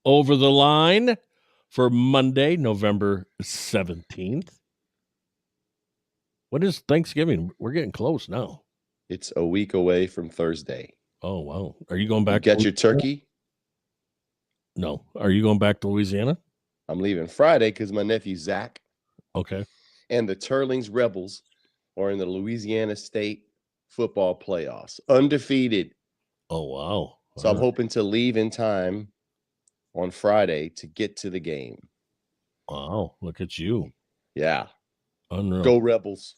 over the line for Monday, November 17th. What is Thanksgiving? We're getting close now. It's a week away from Thursday. Oh, wow. Are you going You back? got your turkey? No. Are you going back to Louisiana? I'm leaving Friday because my nephew Zach Okay. and the Turlings Rebels are in the Louisiana State football playoffs, undefeated. Oh, wow. So I'm hoping to leave in time on Friday to get to the game. Wow. Look at you. Yeah. Unreal. Go Rebels.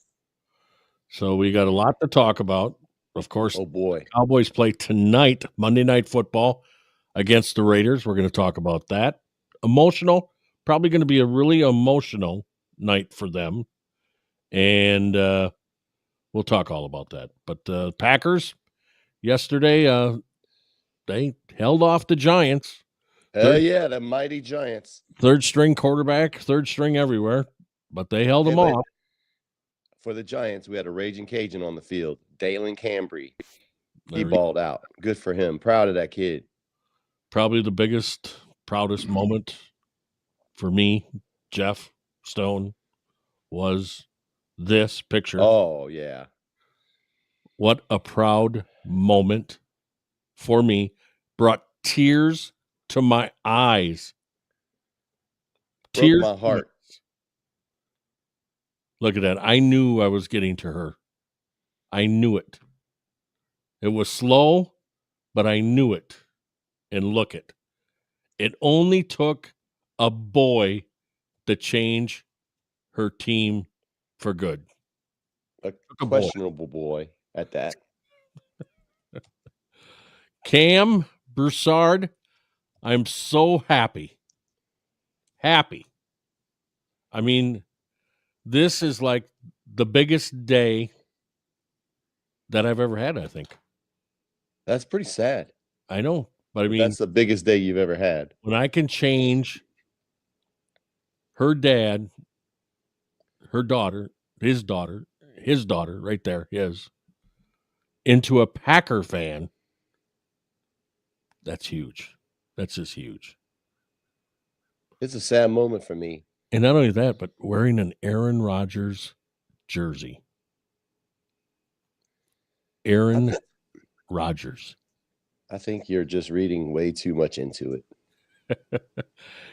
So we got a lot to talk about. Of course, Oh, boy. Cowboys play tonight, Monday Night Football, against the Raiders. We're going to talk about that. Emotional, probably going to be a really emotional night for them. And we'll talk all about that. But Packers, yesterday, they held off the Giants. Hell yeah, the mighty Giants. Third string quarterback, third string everywhere, but they held them off. For the Giants, we had a raging Cajun on the field, Dalen Cambry. He balled out. Good for him. Proud of that kid. Probably the biggest, proudest moment for me, Jeff Stone, was this picture. Oh, yeah. What a proud moment for me. Brought tears to my eyes. Broke my heart. Look at that. I knew I was getting to her. I knew it. It was slow, but I knew it. And look it. It only took a boy to change her team for good. A questionable boy at that. Cam Broussard, I'm so happy. Happy. I mean, this is like the biggest day that I've ever had, I think. That's pretty sad. I know, but I mean, that's the biggest day you've ever had. When I can change her dad, her daughter, his daughter, right there, his, into a Packer fan, that's huge. That's just huge. It's a sad moment for me. And not only that, but wearing an Aaron Rodgers jersey. Aaron Rodgers. I think you're just reading way too much into it.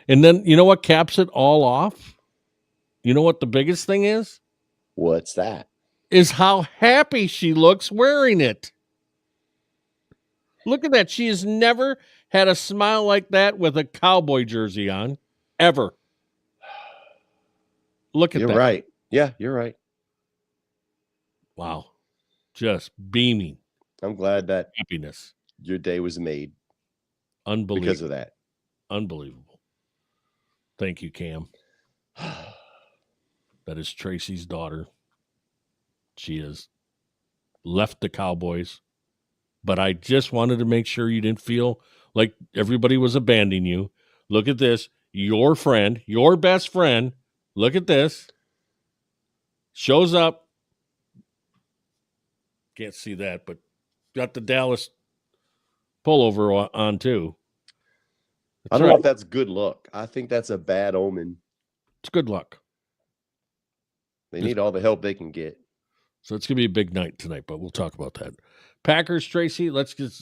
And then, you know what caps it all off? You know what the biggest thing is? What's that? Is how happy she looks wearing it. Look at that. She has never had a smile like that with a Cowboy jersey on, ever. Look at that. You're right. Yeah, you're right. Wow. Just beaming. I'm glad that happiness. Your day was made. Unbelievable. Because of that. Unbelievable. Thank you, Cam. That is Tracy's daughter. She has left the Cowboys. But I just wanted to make sure you didn't feel like everybody was abandoning you. Look at this. Your friend, your best friend, look at this. Shows up. Can't see that, but got the Dallas pullover on too. I don't know if that's good luck. I think that's a bad omen. It's good luck. They need all the help they can get. So it's going to be a big night tonight, but we'll talk about that. Packers, Tracy, let's get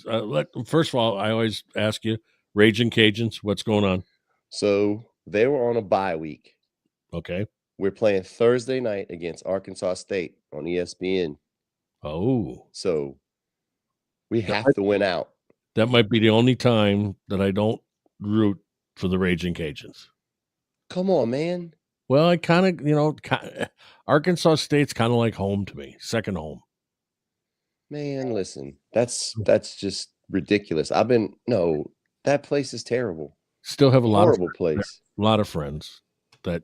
first of all, I always ask you, Ragin' Cajuns, what's going on? So they were on a bye week. Okay. We're playing Thursday night against Arkansas State on ESPN. Oh. So we have to win out. That might be the only time that I don't root for the Ragin' Cajuns. Come on, man. Well, I kind of, Arkansas State's kind of like home to me, second home. Man, listen, that's just ridiculous. That place is terrible. Still have a lot horrible place. A lot of friends that,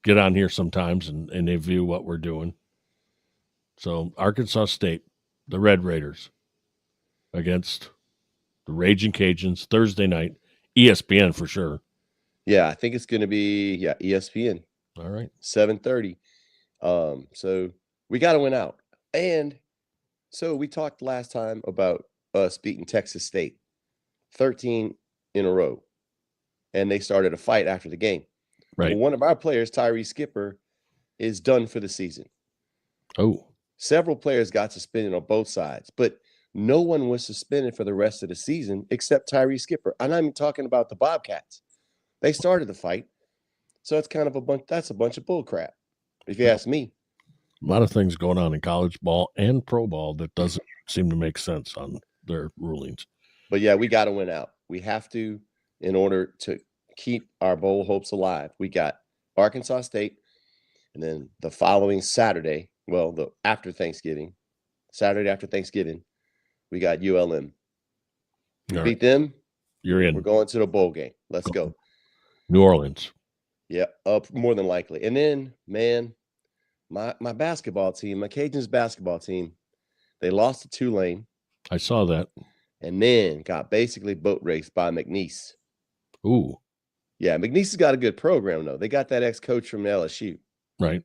get on here sometimes and they view what we're doing. So Arkansas State, the Red Raiders against the Ragin' Cajuns Thursday night, ESPN for sure. Yeah, I think it's going to be ESPN. All right. 7:30. So we got to win out. And so we talked last time about us beating Texas State. 13 in a row. And they started a fight after the game. Right. Well, one of our players, Tyree Skipper, is done for the season. Oh. Several players got suspended on both sides, but no one was suspended for the rest of the season except Tyree Skipper. I'm not even talking about the Bobcats. They started the fight. So it's kind of a bunch of bull crap, if you ask me. A lot of things going on in college ball and pro ball that doesn't seem to make sense on their rulings. But yeah, we got to win out. We have to, in order to keep our bowl hopes alive. We got Arkansas State, and then the following Saturday, Saturday after Thanksgiving, we got ULM. We beat them. You're in. We're going to the bowl game. Let's go. New Orleans. Yeah, up more than likely. And then, man, my basketball team, my Cajuns basketball team, they lost to Tulane. I saw that. And then got basically boat raced by McNeese. Ooh. Yeah, McNeese has got a good program, though. They got that ex-coach from LSU. Right.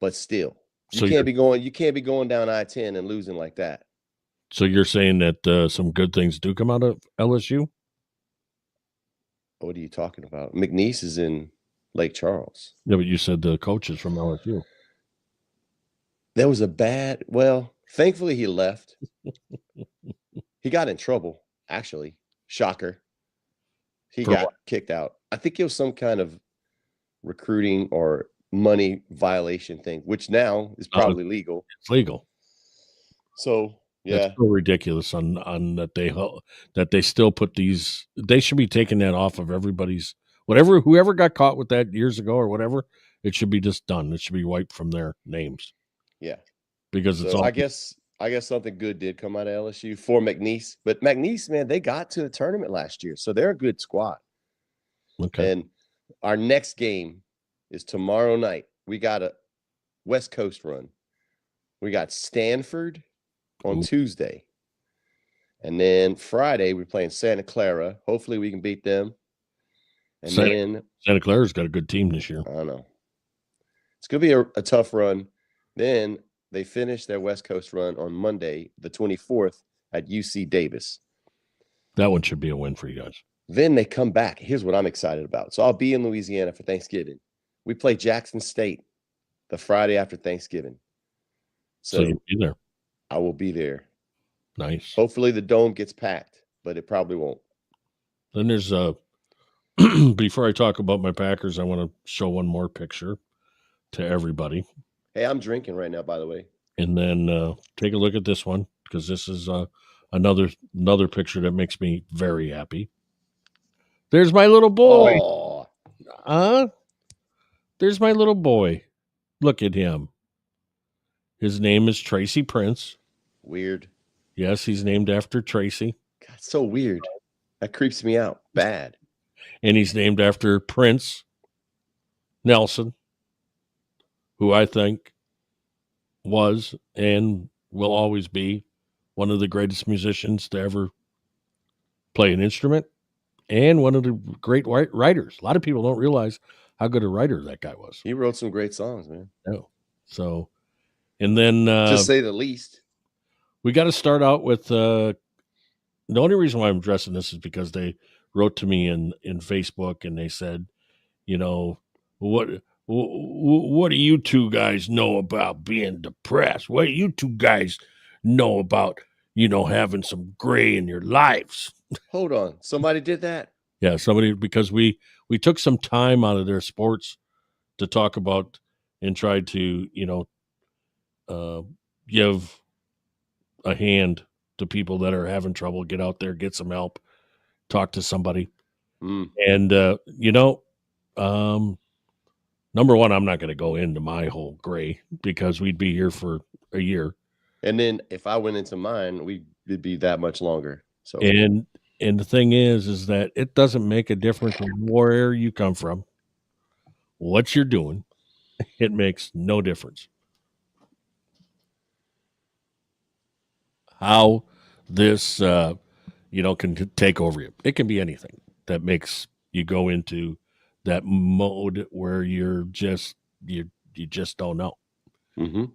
But still, you can't be going down I-10 and losing like that. So you're saying that some good things do come out of LSU? What are you talking about? McNeese is in Lake Charles. Yeah, but you said the coach is from LSU. There was thankfully he left. He got in trouble, actually. Shocker. He got kicked out. I think it was some kind of recruiting or money violation thing, which now is probably legal. It's legal. So, yeah. That's so ridiculous on that they still put these. They should be taking that off of everybody's whoever got caught with that years ago or whatever. It should be just done. It should be wiped from their names. Yeah. Because it's all. I guess something good did come out of LSU for McNeese. But McNeese, man, they got to the tournament last year. So they're a good squad. Okay. And our next game is tomorrow night. We got a West Coast run. We got Stanford on Tuesday. And then Friday, we're playing Santa Clara. Hopefully we can beat them. And Santa Clara's got a good team this year. I don't know. It's going to be a tough run. Then they finish their West Coast run on Monday, the 24th, at UC Davis. That one should be a win for you guys. Then they come back. Here's what I'm excited about. So I'll be in Louisiana for Thanksgiving. We play Jackson State the Friday after Thanksgiving. So you'll be there. I will be there. Nice. Hopefully the dome gets packed, but it probably won't. Then there's before I talk about my Packers, I want to show one more picture to everybody. Hey, I'm drinking right now, by the way. And then take a look at this one, because this is another picture that makes me very happy. There's my little boy. There's my little boy. Look at him. His name is Tracy Prince. Weird. Yes, he's named after Tracy. God, so weird. That creeps me out. Bad. And he's named after Prince Nelson, who I think was and will always be one of the greatest musicians to ever play an instrument and one of the great writers. A lot of people don't realize how good a writer that guy was. He wrote some great songs, man. Oh, so, and then to say the least, we got to start out with the only reason why I'm addressing this is because they wrote to me in Facebook and they said, what do you two guys know about being depressed? What do you two guys know about, having some gray in your lives? Hold on. Somebody did that? Yeah, somebody, because we took some time out of their sports to talk about and tried to, give a hand to people that are having trouble, get out there, get some help, talk to somebody. And, number one, I'm not going to go into my whole gray because we'd be here for a year. And then if I went into mine, we'd be that much longer. So, and the thing is that it doesn't make a difference where you come from, what you're doing. It makes no difference. How this, can take over you. It can be anything that makes you go into that mode where you just don't know. Mm-hmm.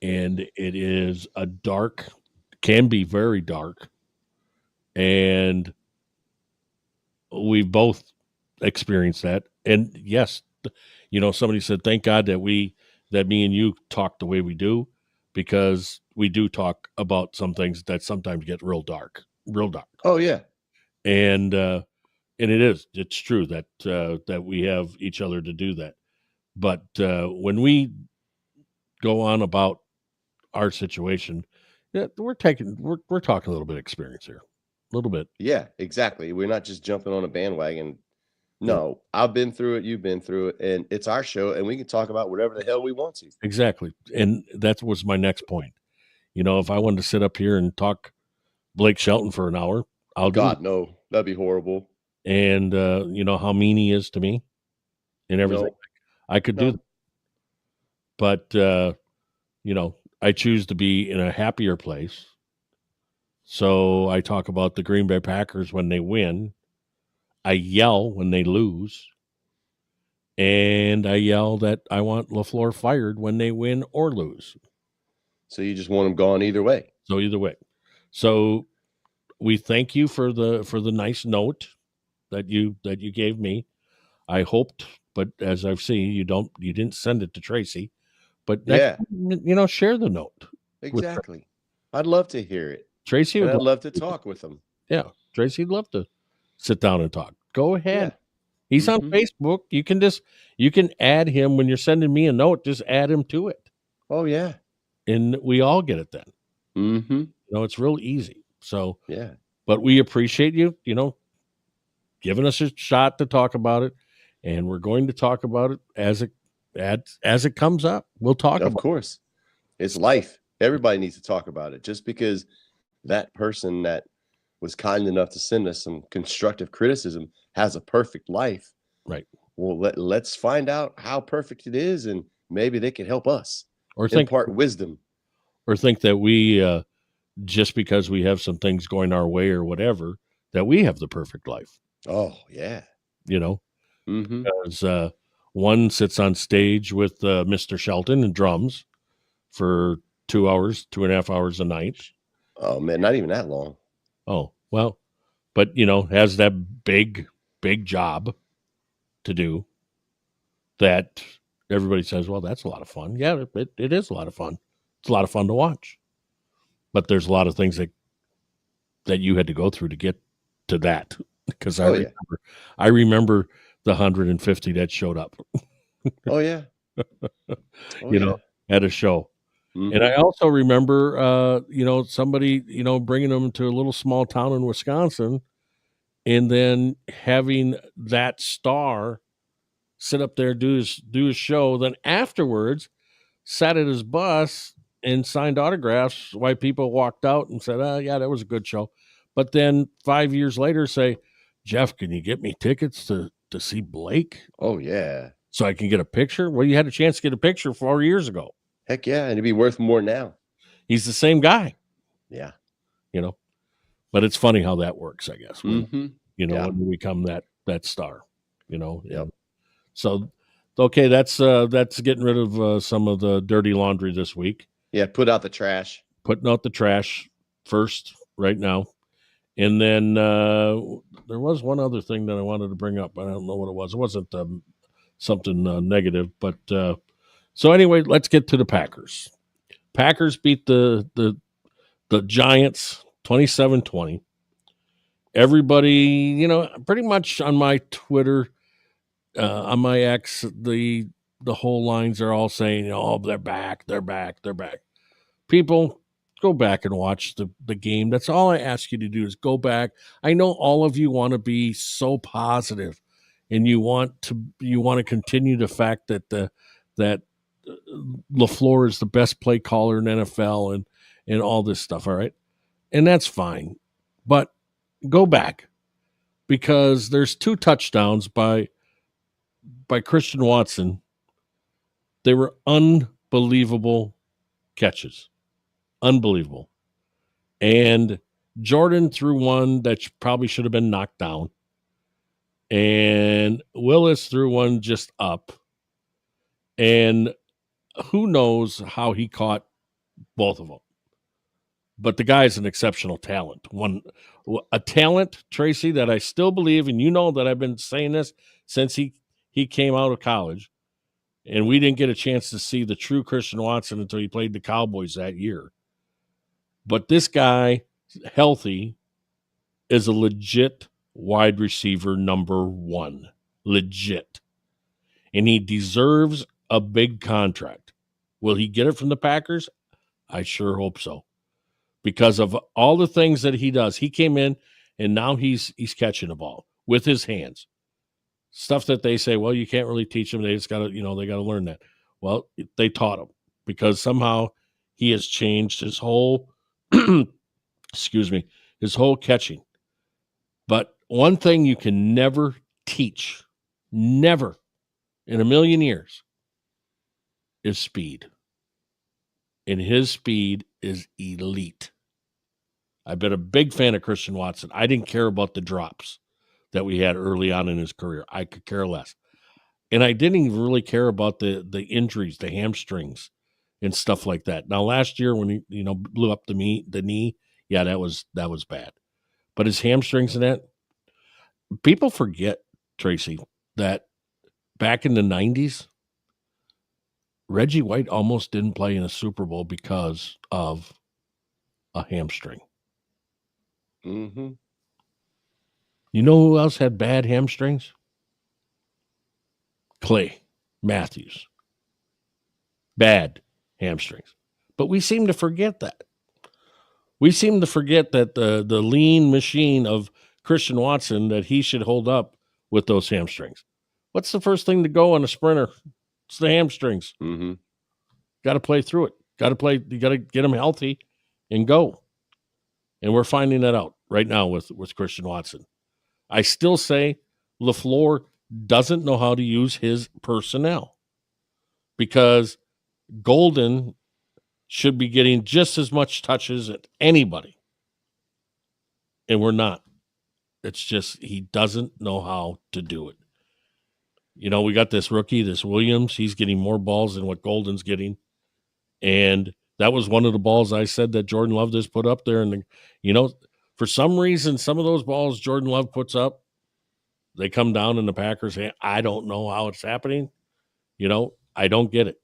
And it is can be very dark, And we've both experienced that. And yes, somebody said, thank God that me and you talk the way we do, because we do talk about some things that sometimes get real dark. Oh yeah. And it's true that we have each other to do that. But when we go on about our situation, yeah, we're talking a little bit of experience here, a little bit. Yeah, exactly. We're not just jumping on a bandwagon. Yeah, No, I've been through it, you've been through it, and it's our show, and we can talk about whatever the hell we want to. exactly. And that was my next point. If I wanted to sit up here and talk Blake Shelton for an hour, I'll do it. God, no, that'd be horrible. And how mean he is to me and everything. No, I could do no. that. But I choose to be in a happier place. So I talk about the Green Bay Packers when they win. I yell when they lose. And I yell that I want LaFleur fired when they win or lose. So you just want them gone either way. So either way. So we thank you for the nice note that you gave me. I hoped, but as I've seen, you didn't send it to Tracy. But next Yeah, time, share the note. exactly. I'd love to hear it, Tracy and would I'd love love to talk with them. Yeah, Tracy'd love to sit down and talk. Go ahead. Yeah. He's on Facebook. You can add him when you're sending me a note. Just add him to it, Oh yeah. and we all get it then. Mm-hmm. It's real easy. So, Yeah. but we appreciate you, giving us a shot to talk about it, and we're going to talk about it as it comes up. We'll talk Of about course. It's life. Everybody needs to talk about it. Just because that person that was kind enough to send us some constructive criticism has a perfect life. it. Right. Well, let's find out how perfect it is, and maybe they can help us Or impart wisdom. think that we just because we have some things going our way or whatever, that we have the perfect life. Oh yeah. Mm-hmm. Because one sits on stage with Mr. Shelton and drums for 2 hours, 2.5 hours a night. Oh man, not even that long. Oh, well, but has that big job to do that everybody says, well, that's a lot of fun. Yeah, it is a lot of fun. It's a lot of fun to watch. But there's a lot of things that you had to go through to get to that. Because I remember the 150 that showed up. Oh yeah. Oh at a show. Mm-hmm. And I also remember, somebody, bringing them to a little small town in Wisconsin, and then having that star sit up there, do his show. Then afterwards, sat at his bus and signed autographs while people walked out and said, "Oh, yeah, that was a good show." But then 5 years later, say, "Jeff, can you get me tickets to see Blake Oh yeah. so I can get a picture?" Well, you had a chance to get a picture 4 years ago. Heck yeah, and it'd be worth more now. He's the same guy, Yeah. But it's funny how that works, I guess. When Mm-hmm. when you become that star, Yep. So, okay, that's getting rid of some of the dirty laundry this week. Yeah, put out the trash. Putting out the trash first right now. And then there was one other thing that I wanted to bring up. I don't know what it was. It wasn't something negative. But so anyway, let's get to the Packers. Packers beat the Giants 27-20. Everybody, pretty much on my Twitter, on my X, the whole lines are all saying, "Oh, they're back, they're back, they're back." People, go back and watch the game. That's all I ask you to do, is go back. I know all of you want to be so positive, and you want to continue the fact that that LaFleur is the best play caller in NFL and all this stuff. All right, and that's fine, but go back, because there's 2 touchdowns by Christian Watson. They were unbelievable catches. Unbelievable. And Jordan threw one that probably should have been knocked down. And Willis threw one just up. And who knows how he caught both of them. But the guy is an exceptional talent. A talent, Tracy, that I still believe, and you know that I've been saying this since he came out of college, and we didn't get a chance to see the true Christian Watson until he played the Cowboys that year. But this guy, healthy, is a legit wide receiver number one. Legit. And he deserves a big contract. Will he get it from the Packers? I sure hope so. Because of all the things that he does. He came in and now he's catching the ball with his hands. Stuff that they say, well, you can't really teach them. They just got to, they got to learn that. Well, they taught him because somehow he has changed his whole, his whole catching. But one thing you can never teach, never in a million years, is speed. And his speed is elite. I've been a big fan of Christian Watson. I didn't care about the drops that we had early on in his career. I could care less. And I didn't even really care about the injuries, the hamstrings and stuff like that. Now, last year when he, blew up the knee, yeah, that was bad. But his hamstrings and that, people forget, Tracy, that back in the 90s, Reggie White almost didn't play in a Super Bowl because of a hamstring. Mm-hmm. You know who else had bad hamstrings? Clay Matthews. Bad hamstrings. But we seem to forget that. We seem to forget that the lean machine of Christian Watson, that he should hold up with those hamstrings. What's the first thing to go on a sprinter? It's the hamstrings. Mm-hmm. Got to play through it. You got to get them healthy and go. And we're finding that out right now with Christian Watson. I still say LaFleur doesn't know how to use his personnel because Golden should be getting just as much touches as anybody. And we're not. It's just he doesn't know how to do it. We got this rookie, this Williams. He's getting more balls than what Golden's getting. And that was one of the balls I said that Jordan Love just put up there. And, for some reason, some of those balls Jordan Love puts up, they come down in the Packers' hand. I don't know how it's happening. I don't get it.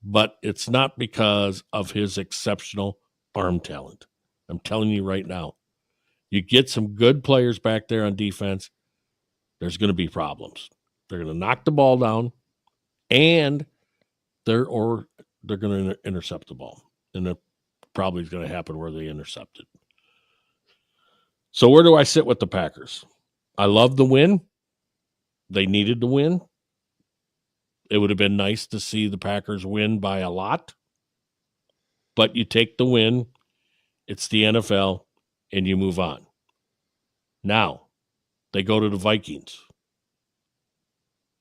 But it's not because of his exceptional arm talent. I'm telling you right now. You get some good players back there on defense, there's going to be problems. They're going to knock the ball down, and they're going to intercept the ball. And that probably is going to happen where they intercept it. So where do I sit with the Packers? I love the win. They needed to win. It would have been nice to see the Packers win by a lot. But you take the win. It's the NFL, and you move on. Now, they go to the Vikings.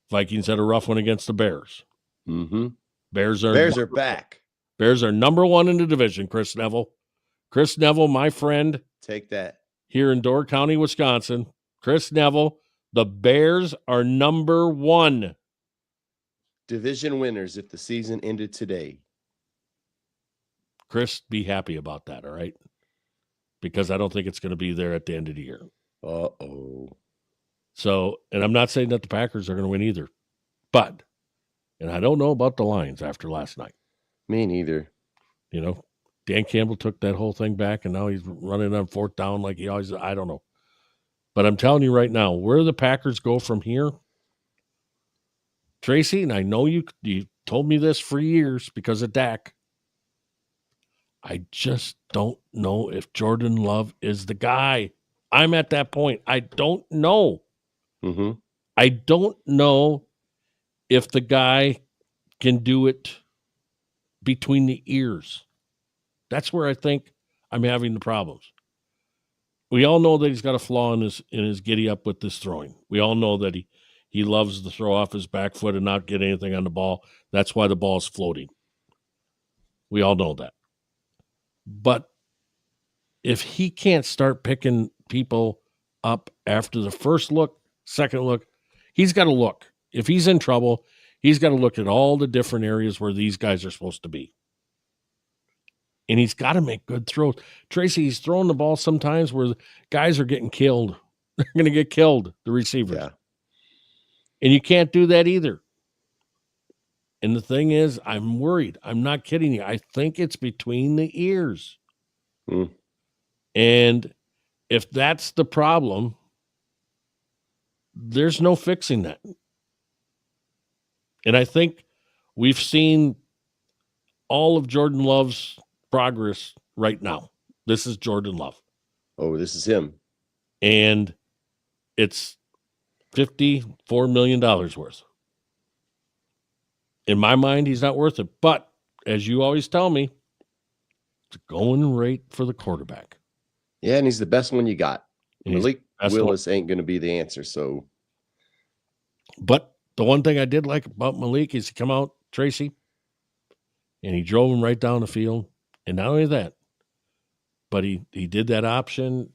Vikings had a rough one against the Bears. Mm-hmm. Bears are back. Bears are number one in the division, Chris Neville. Chris Neville, my friend. Take that. Here in Door County, Wisconsin. Chris Neville, the Bears are number one. Division winners if the season ended today. Chris, be happy about that, all right? Because I don't think it's going to be there at the end of the year. Uh-oh. So, and I'm not saying that the Packers are going to win either. But, and I don't know about the Lions after last night. Me neither. Dan Campbell took that whole thing back, and now he's running on fourth down like he always, I don't know. But I'm telling you right now, where the Packers go from here, Tracy, and I know you told me this for years because of Dak, I just don't know if Jordan Love is the guy. I'm at that point. I don't know. Mm-hmm. I don't know if the guy can do it between the ears. That's where I think I'm having the problems. We all know that he's got a flaw in his giddy up with this throwing. We all know that he loves to throw off his back foot and not get anything on the ball. That's why the ball's floating. We all know that. But if he can't start picking people up after the first look, second look, he's got to look. If he's in trouble, he's got to look at all the different areas where these guys are supposed to be. and he's got to make good throws. Tracy, he's throwing the ball sometimes where guys are getting killed. They're going to get killed, the receivers. Yeah. And you can't do that either. And the thing is, I'm worried. I'm not kidding you. I think it's between the ears. Mm. And if that's the problem, there's no fixing that. And I think we've seen all of Jordan Love's progress right now. This is Jordan Love. Oh, this is him. And it's $54 million worth. In my mind, he's not worth it. But as you always tell me, it's a going rate for the quarterback. Yeah, and he's the best one you got. And Malik Willis ain't going to be the answer. So, but the one thing I did like about Malik is he come out, Tracy, and he drove him right down the field. And not only that, but he did that option,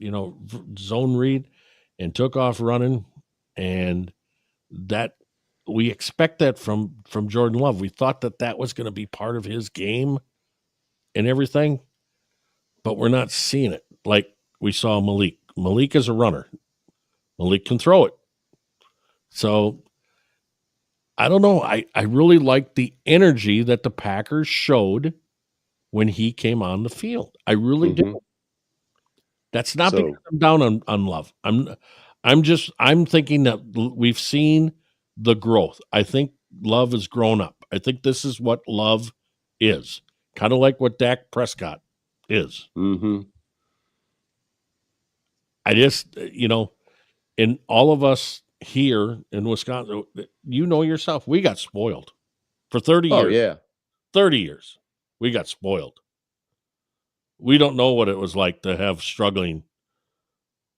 zone read, and took off running. And that we expect that from Jordan Love. We thought that was going to be part of his game and everything, but we're not seeing it like we saw Malik. Malik is a runner. Malik can throw it. So I don't know. I really like the energy that the Packers showed when he came on the field. I really do. That's not because I'm down on Love. I'm thinking that we've seen the growth. I think Love has grown up. I think this is what Love is. Kind of like what Dak Prescott is. Mm-hmm. I just, and all of us here in Wisconsin, yourself, we got spoiled for 30 years. Oh, yeah. 30 years. We got spoiled. We don't know what it was like to have struggling.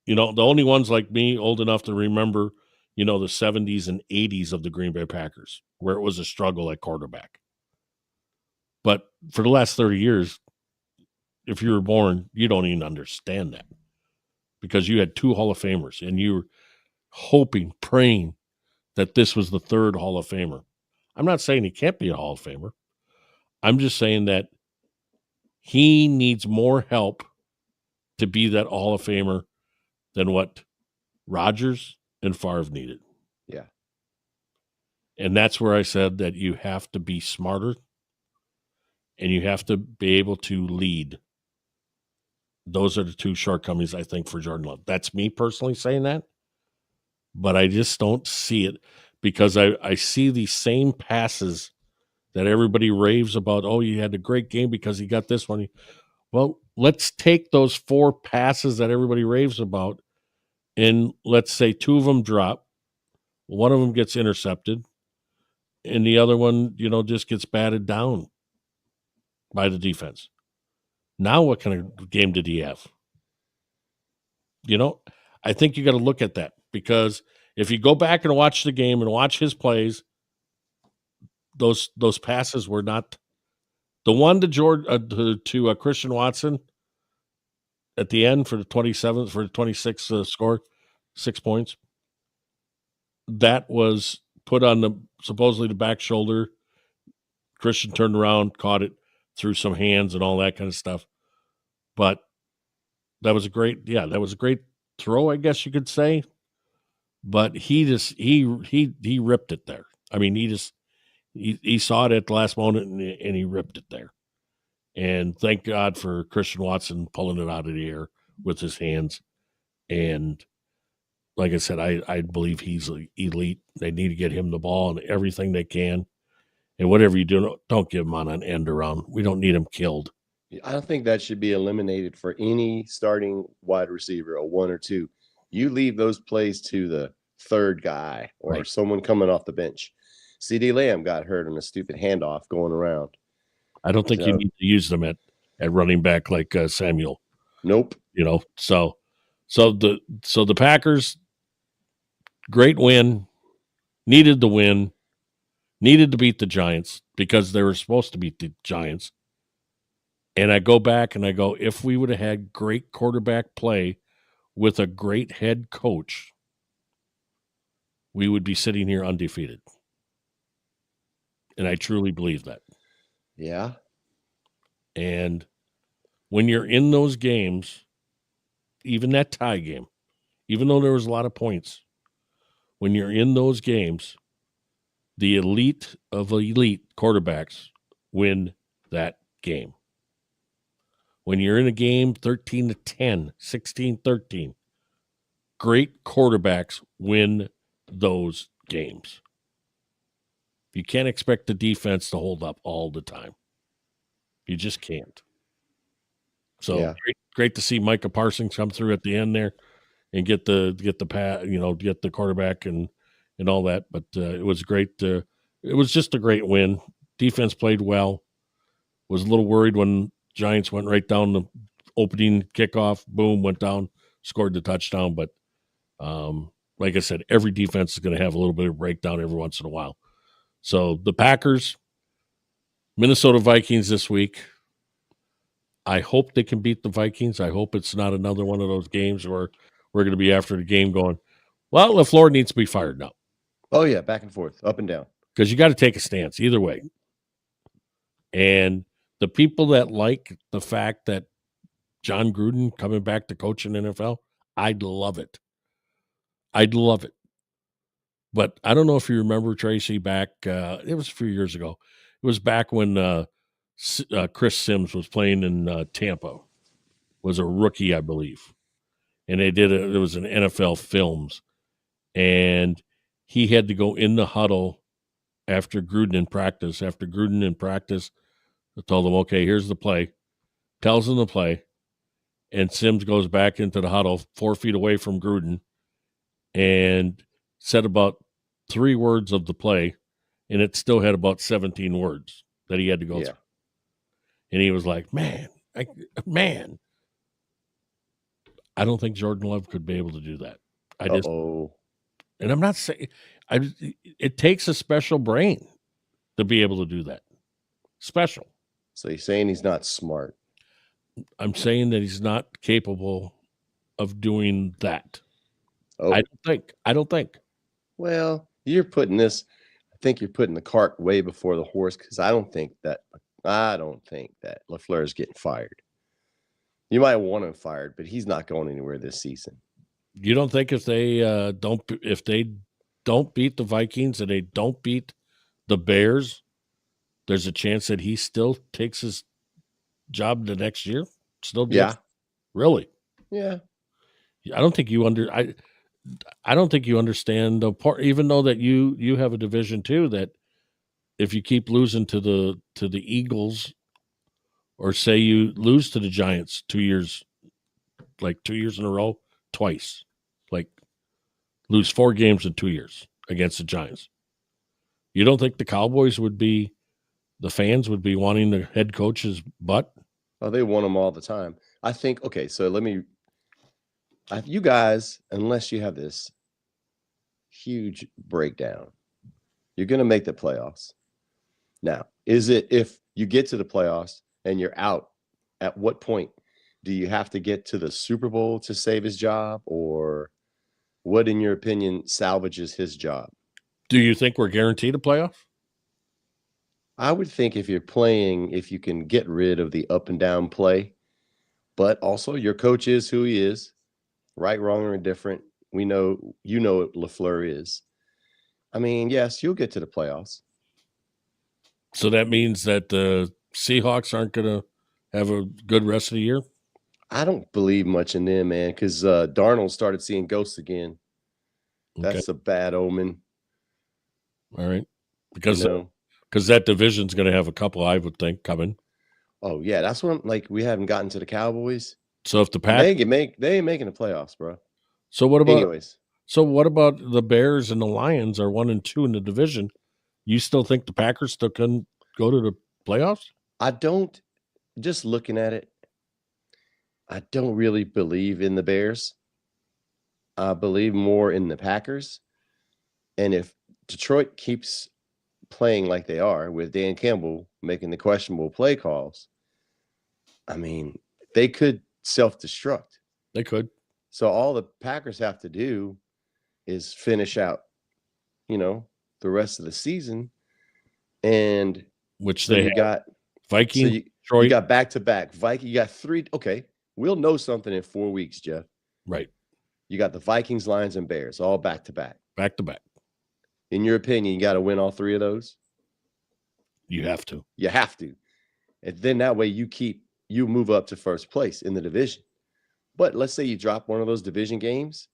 The only ones like me old enough to remember, the 70s and 80s of the Green Bay Packers, where it was a struggle at quarterback. But for the last 30 years, if you were born, you don't even understand that because you had 2 Hall of Famers and you were hoping, praying that this was the 3rd Hall of Famer. I'm not saying he can't be a Hall of Famer. I'm just saying that he needs more help to be that Hall of Famer than what Rodgers and Favre needed. Yeah. And that's where I said that you have to be smarter and you have to be able to lead. Those are the 2 shortcomings, I think, for Jordan Love. That's me personally saying that. But I just don't see it because I see these same passes that everybody raves about. Oh, you had a great game because he got this one. Well, let's take those 4 passes that everybody raves about and let's say 2 of them drop. One of them gets intercepted and the other one, just gets batted down by the defense. Now what kind of game did he have? I think you got to look at that because if you go back and watch the game and watch his plays, those passes were not the one to Christian Watson at the end for the 27th for the 26 score, 6 points. That was put on supposedly the back shoulder. Christian turned around, caught it, threw some hands and all that kind of stuff. But that was a great throw, I guess you could say. But he ripped it there. I mean, he saw it at the last moment and he ripped it there. And thank God for Christian Watson pulling it out of the air with his hands. And like I said, I believe he's elite. They need to get him the ball and everything they can. And whatever you do, don't give him on an end around. We don't need him killed. I don't think that should be eliminated for any starting wide receiver, a 1 or 2. You leave those plays to the 3rd guy or someone coming off the bench. CD Lamb got hurt on a stupid handoff going around. I don't think you need to use them at running back like Samuel. Nope. So the Packers, great win, needed the win, needed to beat the Giants because they were supposed to beat the Giants. And I go back and I go, if we would have had great quarterback play with a great head coach, we would be sitting here undefeated. And I truly believe that. Yeah. And when you're in those games, even that tie game, even though there was a lot of points, when you're in those games, the elite of elite quarterbacks win that game. When you're in a game 13-10, 16-13, great quarterbacks win those games. You can't expect the defense to hold up all the time. You just can't. So Yeah. great to see Micah Parsons come through at the end there and get the quarterback and all that. But it was great. It was just a great win. Defense played well. Was a little worried when Giants went right down the opening kickoff. Boom, went down, scored the touchdown. But like I said, every defense is going to have a little bit of breakdown every once in a while. So the Packers, Minnesota Vikings this week. I hope they can beat the Vikings. I hope it's not another one of those games where we're going to be after the game going, well, LaFleur needs to be fired now. Oh, yeah, back and forth, up and down. Because you got to take a stance either way. And the people that like the fact that John Gruden coming back to coach in NFL, I'd love it. I'd love it. But I don't know if you remember, Tracy, back, it was a few years ago. It was back when Chris Sims was playing in Tampa, was a rookie, I believe. And it was an NFL Films. And he had to go in the huddle after Gruden in practice. After Gruden in practice, I told him, okay, here's the play. Tells him the play. And Sims goes back into the huddle 4 feet away from Gruden and said about 3 words of the play, and it still had about 17 words that he had to go through. And he was like, man, I don't think Jordan Love could be able to do that. And I'm not saying it takes a special brain to be able to do that. Special. So you're saying he's not smart? I'm saying that he's not capable of doing that. Oh. I don't think. Well, I think you're putting the cart way before the horse, because I don't think that LaFleur is getting fired. You might want him fired, but he's not going anywhere this season. You don't think if they don't beat the Vikings and they don't beat the Bears, there's a chance that he still takes his job the next year? Really? Yeah. I don't think you I don't think you understand the part, even though that you have a division too, that if you keep losing to the Eagles, or say you lose to the Giants 2 years, like 2 years in a row, twice, like lose 4 games in 2 years against the Giants. You don't think the Cowboys the fans would be wanting the head coach's butt? Oh, they want him all the time. I think, okay, so you guys, unless you have this huge breakdown, you're going to make the playoffs. Now, is it, if you get to the playoffs and you're out, at what point do you have to get to the Super Bowl to save his job, or what, in your opinion, salvages his job? Do you think we're guaranteed a playoff? I would think if you can get rid of the up and down play, but also your coach is who he is, right, wrong, or indifferent. You know what LaFleur is. I mean, yes, you'll get to the playoffs. So that means that the Seahawks aren't going to have a good rest of the year? I don't believe much in them, man, because Darnold started seeing ghosts again. That's a bad omen. All right. Because that division's going to have a couple, I would think, coming. Oh, yeah. That's what we haven't gotten to the Cowboys. So if the Packers... They ain't making the playoffs, bro. So what about the Bears and the Lions are 1 and 2 in the division? You still think the Packers still can go to the playoffs? I don't. Just looking at it, I don't really believe in the Bears. I believe more in the Packers. And if Detroit keeps playing like they are, with Dan Campbell making the questionable play calls, I mean, they could self-destruct. They could. So all the Packers have to do is finish out, the rest of the season. And which they got Vikings, You Detroit. got back-to-back. Viking, you got 3. Okay, we'll know something in 4 weeks, Jeff. Right. You got the Vikings, Lions, and Bears all back-to-back. Back-to-back. In your opinion, you got to win all 3 of those? You have to. You have to. And then that way you move up to first place in the division. But let's say you drop one of those division games,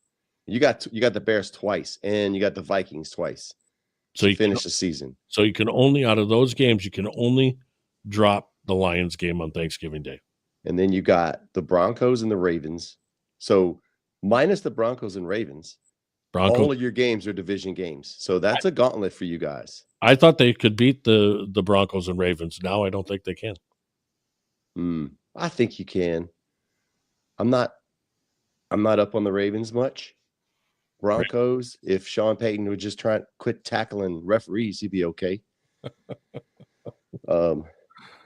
you got the Bears twice and you got the Vikings twice So to finish the season. So you can only, out of those games, you can only drop the Lions game on Thanksgiving Day. And then you got the Broncos and the Ravens. So minus the Broncos and Ravens, all of your games are division games. So that's a gauntlet for you guys. I thought they could beat the Broncos and Ravens. Now I don't think they can. I think you can. I'm not up on the Ravens much. Broncos, if Sean Payton would just try to quit tackling referees, he'd be okay.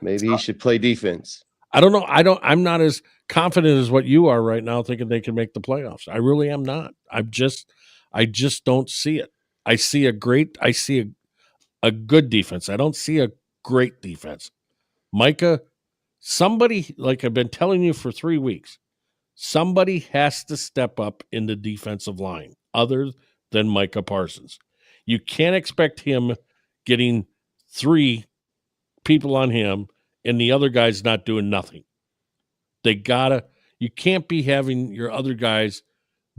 Maybe he should play defense. I don't know. I'm not as confident as what you are right now, thinking they can make the playoffs. I really am not. I just don't see it. I see a good defense. I don't see a great defense. Micah, somebody, like I've been telling you for 3 weeks, somebody has to step up in the defensive line other than Micah Parsons. You can't expect him getting 3 people on him and the other guy's not doing nothing. You can't be having your other guys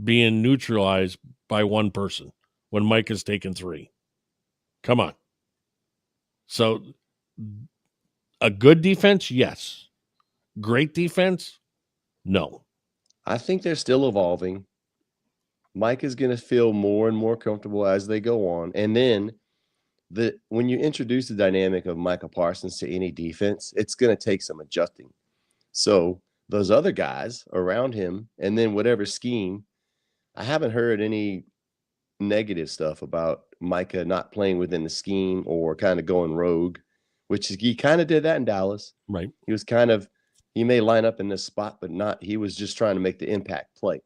being neutralized by one person when Mike has taken 3. Come on. So a good defense, yes. Great defense, no. I think they're still evolving. Mike is going to feel more and more comfortable as they go on. And then when you introduce the dynamic of Micah Parsons to any defense, it's going to take some adjusting. So those other guys around him, and then whatever scheme, I haven't heard any negative stuff about Micah not playing within the scheme or kind of going rogue, which he kind of did that in Dallas. Right. He may line up in this spot, but he was just trying to make the impact play.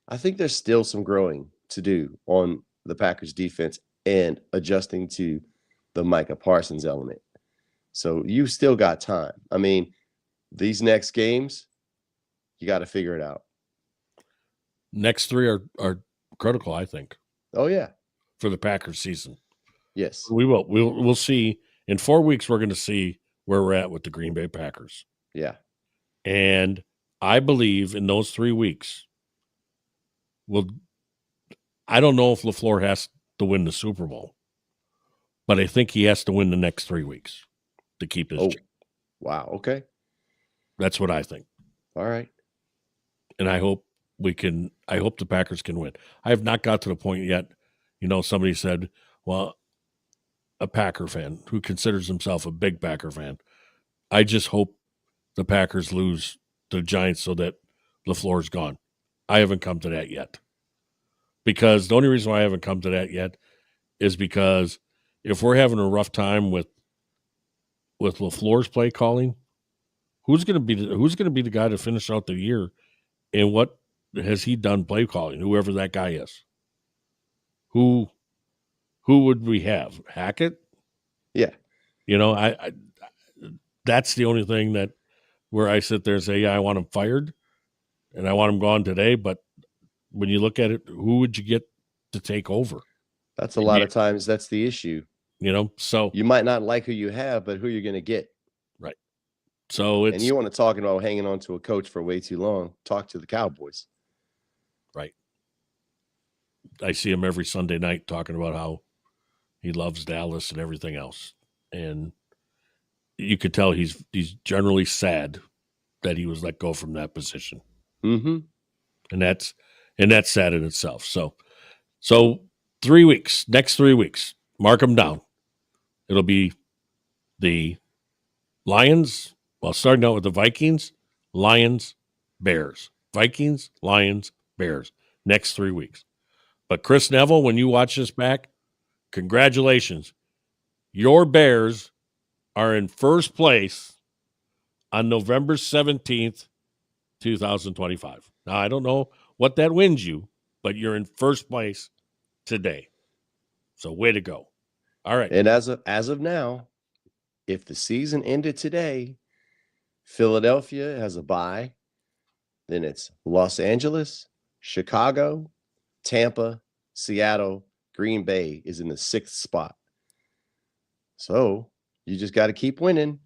I think there's still some growing to do on the Packers defense and adjusting to the Micah Parsons element. So you still got time. I mean, these next games, you got to figure it out. Next 3 are critical, I think. Oh, yeah. For the Packers season. Yes. We will. We'll see. In 4 weeks, we're going to see where we're at with the Green Bay Packers. Yeah. And I believe in those 3 weeks, I don't know if LaFleur has to win the Super Bowl, but I think he has to win the next 3 weeks to keep his job. Wow. Okay. That's what I think. All right. And I hope the Packers can win. I have not got to the point yet. Somebody said, well, a Packer fan who considers himself a big Packer fan, I just hope the Packers lose to the Giants so that LaFleur's gone. I haven't come to that yet. Because the only reason why I haven't come to that yet is because if we're having a rough time with LaFleur's play calling, who's going to be the guy to finish out the year, and what has he done play calling? Whoever that guy is, who would we have? Hackett? Yeah. I that's the only thing that where I sit there and say, yeah, I want him fired, and I want him gone today. But when you look at it, who would you get to take over? That's a lot of times that's the issue. So you might not like who you have, but who you're going to get. Right. So and you want to talk about hanging on to a coach for way too long, talk to the Cowboys. Right. I see him every Sunday night talking about how he loves Dallas and everything else. And you could tell he's generally sad that he was let go from that position. Mm-hmm. And that's sad in itself. So 3 weeks, next 3 weeks, mark them down. It'll be the Lions, starting out with the Vikings, Lions, Bears. Vikings, Lions, Bears. Next 3 weeks. But Chris Neville, when you watch this back, congratulations. Your Bears are in first place on November 17th, 2025. Now, I don't know what that wins you, but you're in first place today. So way to go. All right. And as of now, if the season ended today, Philadelphia has a bye. Then it's Los Angeles, Chicago, Tampa, Seattle, Green Bay is in the 6th spot. So you just got to keep winning.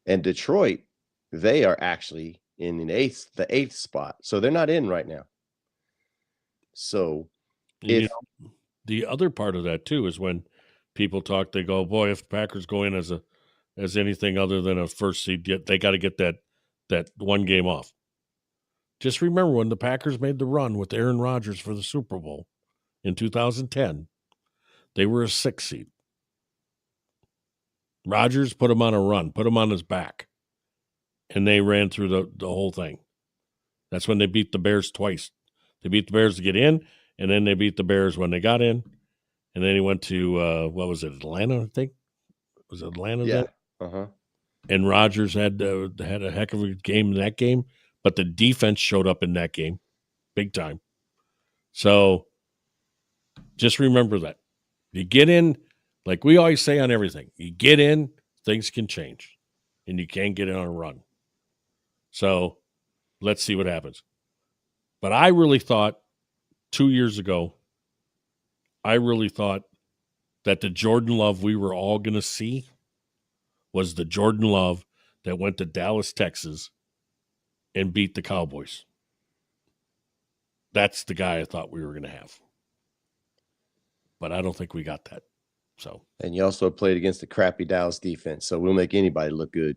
And Detroit, they are actually in the 8th spot. So they're not in right now. So the other part of that too is when people talk, they go, boy, if the Packers go in as anything other than a first seed, they got to get that one game off. Just remember when the Packers made the run with Aaron Rodgers for the Super Bowl in 2010, they were a 6 seed. Rodgers put him on a run, put him on his back, and they ran through the whole thing. That's when they beat the Bears twice. They beat the Bears to get in, and then they beat the Bears when they got in. And then he went to, what was it, Atlanta, I think? Was it Atlanta then? Uh-huh. And Rodgers had a heck of a game in that game, but the defense showed up in that game big time. So just remember that. You get in, like we always say on everything, you get in, things can change, and you can't get in on a run. So let's see what happens. But I really thought 2 years ago, that the Jordan Love we were all going to see was the Jordan Love that went to Dallas, Texas, and beat the Cowboys. That's the guy I thought we were going to have. But I don't think we got that. So, and you also played against the crappy Dallas defense, so we'll make anybody look good.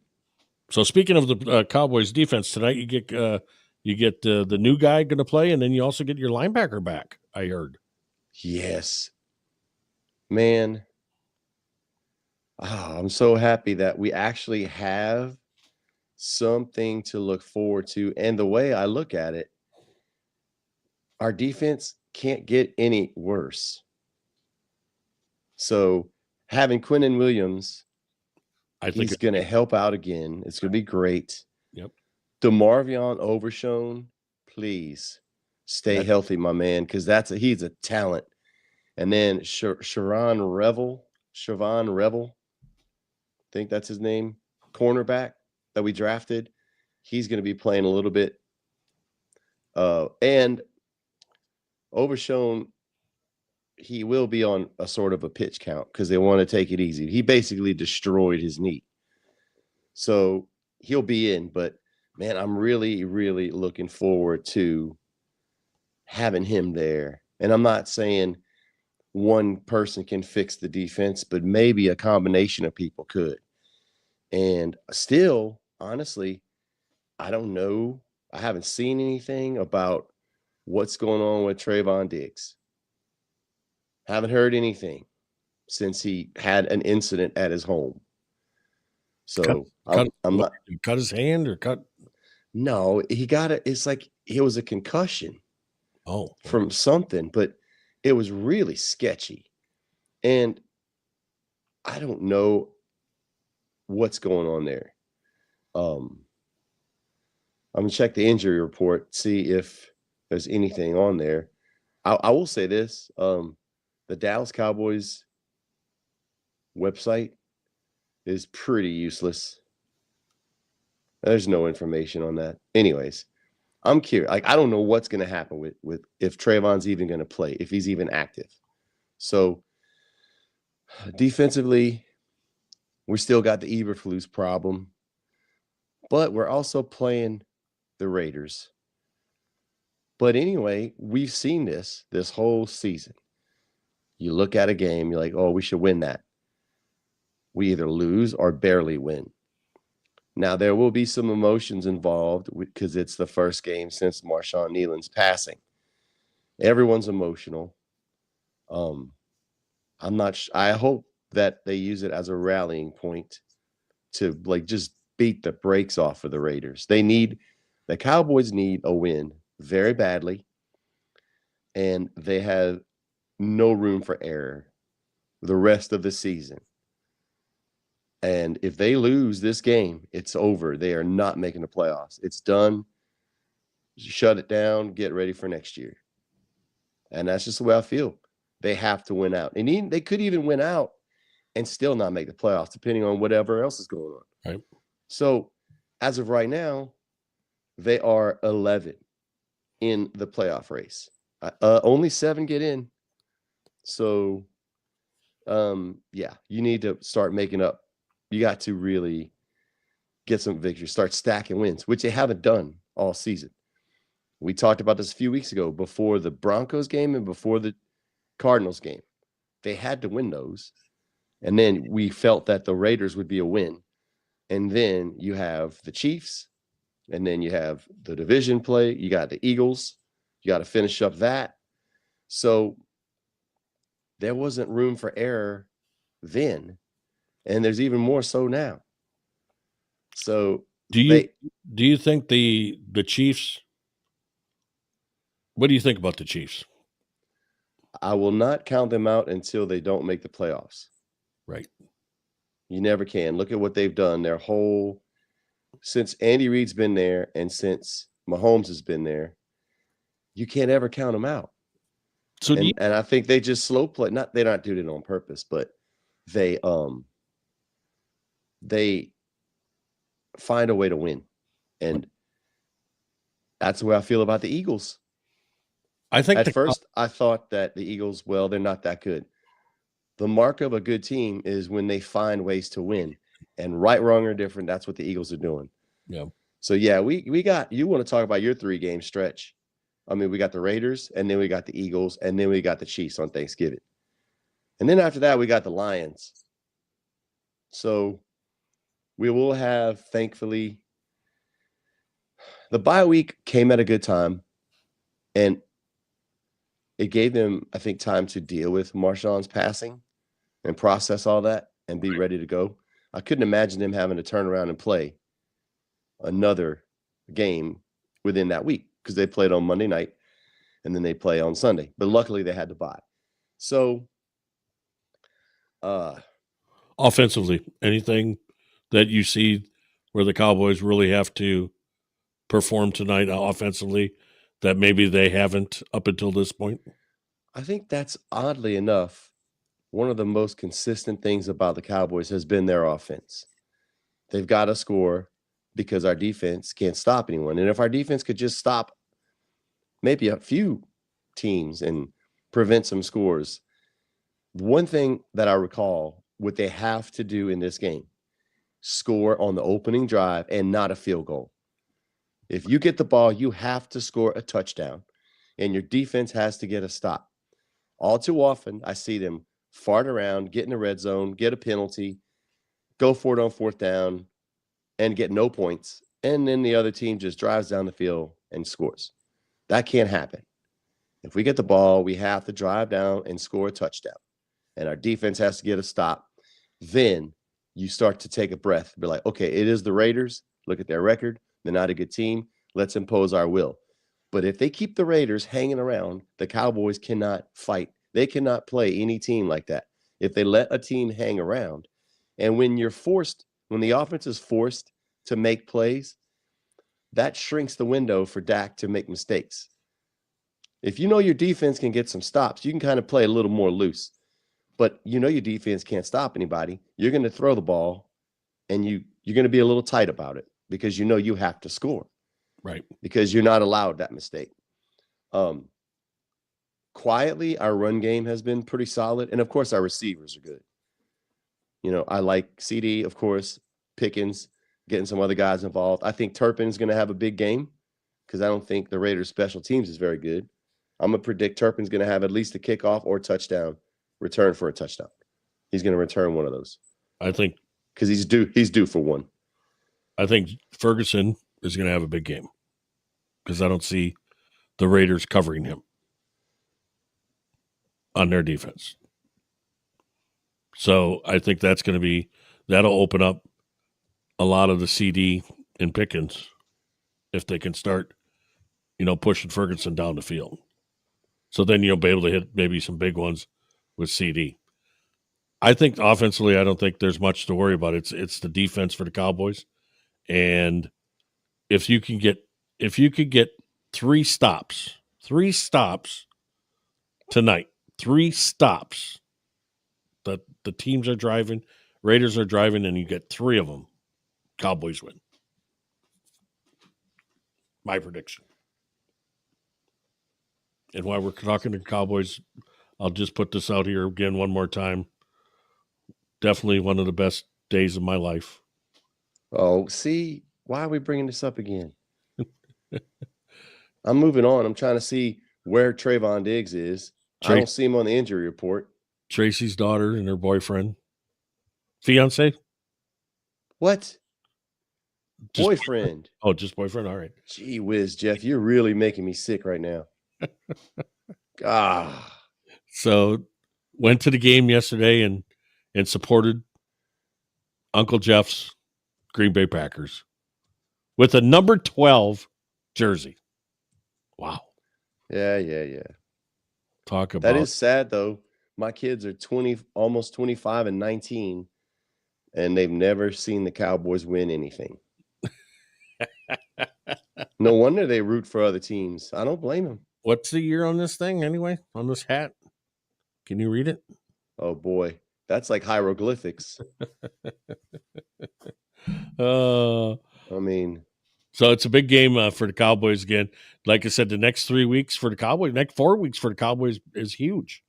So speaking of the Cowboys defense, tonight you get the new guy going to play, and then you also get your linebacker back, I heard. Yes. Man, I'm so happy that we actually have something to look forward to. And the way I look at it, our defense can't get any worse. So having Quinnen Williams, he's going to help out again. It's going to be great. Yep. DeMarvion Overshown, please stay healthy, my man, because he's a talent. And then Shavon Revel, I think that's his name, cornerback that we drafted. He's going to be playing a little bit. And Overshown, he will be on a sort of a pitch count because they want to take it easy. He basically destroyed his knee. So he'll be in, but man, I'm really, really looking forward to having him there. And I'm not saying one person can fix the defense, but maybe a combination of people could. And still, honestly, I don't know. I haven't seen anything about what's going on with Trayvon Diggs. Haven't heard anything since he had an incident at his home. So I'm not. Cut his hand or cut? No, he got it. It's like it was a concussion. Oh, from something, but it was really sketchy. And I don't know what's going on there. I'm going to check the injury report, see if there's anything on there. I will say this. The Dallas Cowboys website is pretty useless. There's no information on that. Anyways, I'm curious. Like, I don't know what's going to happen with if Trayvon's even going to play, if he's even active. So defensively, we still got the Eberflus problem, but we're also playing the Raiders. But anyway, we've seen this whole season. You look at a game, you're like, oh, we should win that. We either lose or barely win. Now, there will be some emotions involved because it's the first game since Marshawn Nealon's passing. Everyone's emotional. I'm not. I hope that they use it as a rallying point to just beat the brakes off of the Raiders. The Cowboys need a win very badly, and they have no room for error the rest of the season. And if they lose this game, it's over. They are not making the playoffs. It's done. Shut it down. Get ready for next year. And that's just the way I feel. They have to win out. And they could even win out and still not make the playoffs, depending on whatever else is going on. Right. So as of right now, they are 11 in the playoff race. Only 7 get in. So, yeah, you need to start making up. You got to really get some victories, start stacking wins, which they haven't done all season. We talked about this a few weeks ago before the Broncos game and before the Cardinals game. They had to win those. And then we felt that the Raiders would be a win. And then you have the Chiefs, and then you have the division play. You got the Eagles. You got to finish up that. So there wasn't room for error then. And there's even more so now. So do you think the Chiefs? What do you think about the Chiefs? I will not count them out until they don't make the playoffs. Right. You never can. Look at what they've done. Their whole since Andy Reid's been there and since Mahomes has been there, you can't ever count them out. So and I think they just slow play. They're not doing it on purpose, but they find a way to win. And that's the way I feel about the Eagles. I think at first I thought that the Eagles, well, they're not that good. The mark of a good team is when they find ways to win. And right, wrong, or different, that's what the Eagles are doing. Yeah. So, yeah, we got – you want to talk about your 3-game stretch. I mean, we got the Raiders, and then we got the Eagles, and then we got the Chiefs on Thanksgiving. And then after that, we got the Lions. So we will have, thankfully – the bye week came at a good time, and it gave them, I think, time to deal with Marshawn's passing and process all that and be ready to go. I couldn't imagine them having to turn around and play another game within that week because they played on Monday night and then they play on Sunday. But luckily they had to bye. So offensively, anything that you see where the Cowboys really have to perform tonight offensively that maybe they haven't up until this point? I think that's oddly enough one of the most consistent things about the Cowboys has been their offense. They've got to score because our defense can't stop anyone. And if our defense could just stop maybe a few teams and prevent some scores, one thing that I recall what they have to do in this game, score on the opening drive and not a field goal. If you get the ball, you have to score a touchdown, and your defense has to get a stop. All too often, I see them fart around, get in the red zone, get a penalty, go for it on 4th down, and get no points. And then the other team just drives down the field and scores. That can't happen. If we get the ball, we have to drive down and score a touchdown. And our defense has to get a stop. Then you start to take a breath. Be like, okay, it is the Raiders. Look at their record. They're not a good team. Let's impose our will. But if they keep the Raiders hanging around, the Cowboys cannot fight. They cannot play any team like that. If they let a team hang around, and when the offense is forced to make plays, that shrinks the window for Dak to make mistakes. If you know your defense can get some stops, you can kind of play a little more loose. But you know your defense can't stop anybody. You're going to throw the ball, and you're going to be a little tight about it because you know you have to score. Right. Because you're not allowed that mistake. Quietly, our run game has been pretty solid. And, of course, our receivers are good. You know, I like CD, of course, Pickens, getting some other guys involved. I think Turpin's going to have a big game because I don't think the Raiders' special teams is very good. I'm going to predict Turpin's going to have at least a kickoff or touchdown, return for a touchdown. He's going to return one of those. I think. Because he's due for one. I think Ferguson is going to have a big game because I don't see the Raiders covering him on their defense. So I think that'll open up a lot of the CD and Pickens if they can start, pushing Ferguson down the field. So then you'll be able to hit maybe some big ones with CD. I think offensively, I don't think there's much to worry about. It's the defense for the Cowboys. And if you could get 3 stops tonight, 3 stops that the teams are driving, Raiders are driving, and you get 3 of them, Cowboys win. My prediction. And while we're talking to Cowboys, I'll just put this out here again one more time. Definitely one of the best days of my life. Oh, see, why are we bringing this up again? I'm moving on. I'm trying to see where Trayvon Diggs is. I don't see him on the injury report. Tracy's daughter and her boyfriend. Fiance? What? Just boyfriend. Oh, just boyfriend? All right. Gee whiz, Jeff, you're really making me sick right now. So went to the game yesterday and supported Uncle Jeff's Green Bay Packers with a number 12 jersey. Wow. Yeah. Talk about that is sad though. My kids are 20, almost 25 and 19, and they've never seen the Cowboys win anything. No wonder they root for other teams. I don't blame them. What's the year on this thing anyway? On this hat? Can you read it? Oh boy, that's like hieroglyphics. I mean, so it's a big game for the Cowboys again. Like I said, the next 3 weeks for the Cowboys, next 4 weeks for the Cowboys is huge.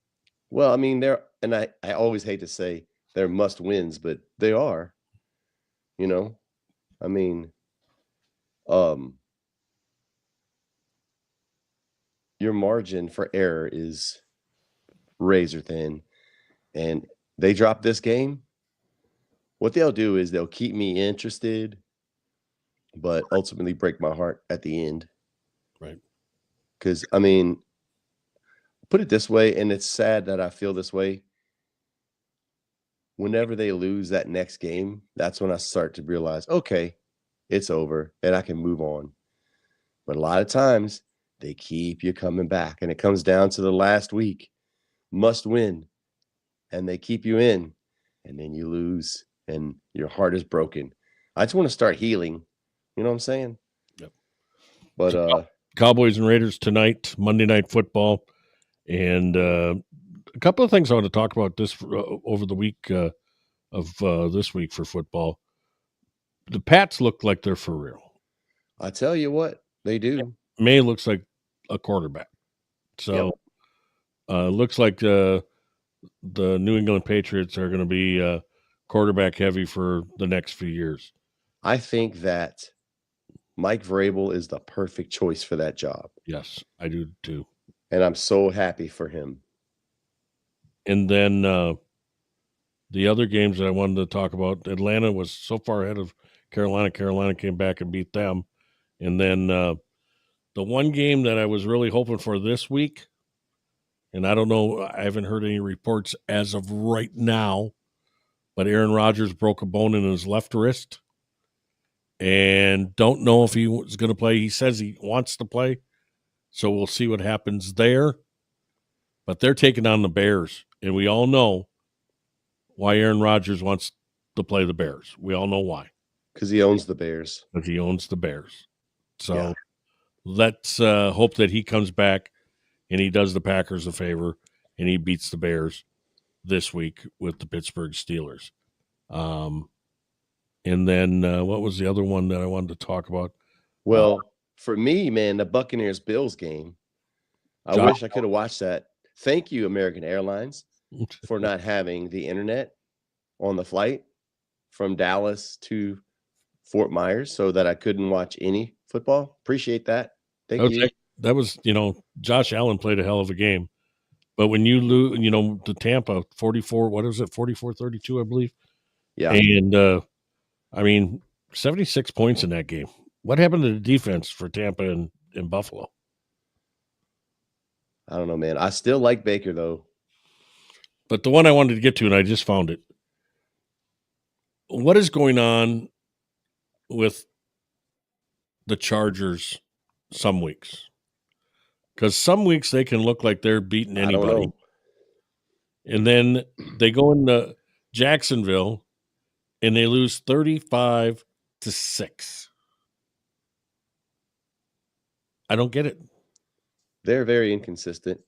Well, I mean, and I always hate to say they're must wins, but they are. You know, I mean, your margin for error is razor thin, and they drop this game. What they'll do is they'll keep me interested, but ultimately break my heart at the end. Right. Because, I mean, put it this way, and it's sad that I feel this way. Whenever they lose that next game, that's when I start to realize, okay, it's over and I can move on. But a lot of times they keep you coming back, and it comes down to the last week, must win, and they keep you in, and then you lose and your heart is broken. I just want to start healing. You know what I'm saying? Yep. But so, Cowboys and Raiders tonight, Monday Night Football, and a couple of things I want to talk about this over the week of this week for football. The Pats look like they're for real. I tell you what, they do. May looks like a quarterback. So looks like the New England Patriots are going to be quarterback heavy for the next few years. I think that Mike Vrabel is the perfect choice for that job. Yes, I do too. And I'm so happy for him. And then the other games that I wanted to talk about, Atlanta was so far ahead of Carolina. Carolina came back and beat them. And then the one game that I was really hoping for this week, and I don't know, I haven't heard any reports as of right now, but Aaron Rodgers broke a bone in his left wrist and don't know if he was going to play. He says he wants to play, so we'll see what happens there. But they're taking on the Bears, and we all know why Aaron Rodgers wants to play the Bears. We all know why. Because he owns the Bears. Because he owns the Bears. So let's hope that he comes back and he does the Packers a favor and he beats the Bears this week with the Pittsburgh Steelers. And then what was the other one that I wanted to talk about? Well, for me, man, the Buccaneers-Bills game, I wish I could have watched that. Thank you, American Airlines, for not having the internet on the flight from Dallas to Fort Myers so that I couldn't watch any football. Appreciate that. Thank you. That was, Josh Allen played a hell of a game. But when you lose, the Tampa 44, what is it, 44-32, I believe? Yeah. And, 76 points in that game. What happened to the defense for Tampa and Buffalo? I don't know, man. I still like Baker, though. But the one I wanted to get to, and I just found it. What is going on with the Chargers some weeks? Because some weeks they can look like they're beating anybody. I don't know. And then they go into Jacksonville and they lose 35-6. I don't get it. They're very inconsistent.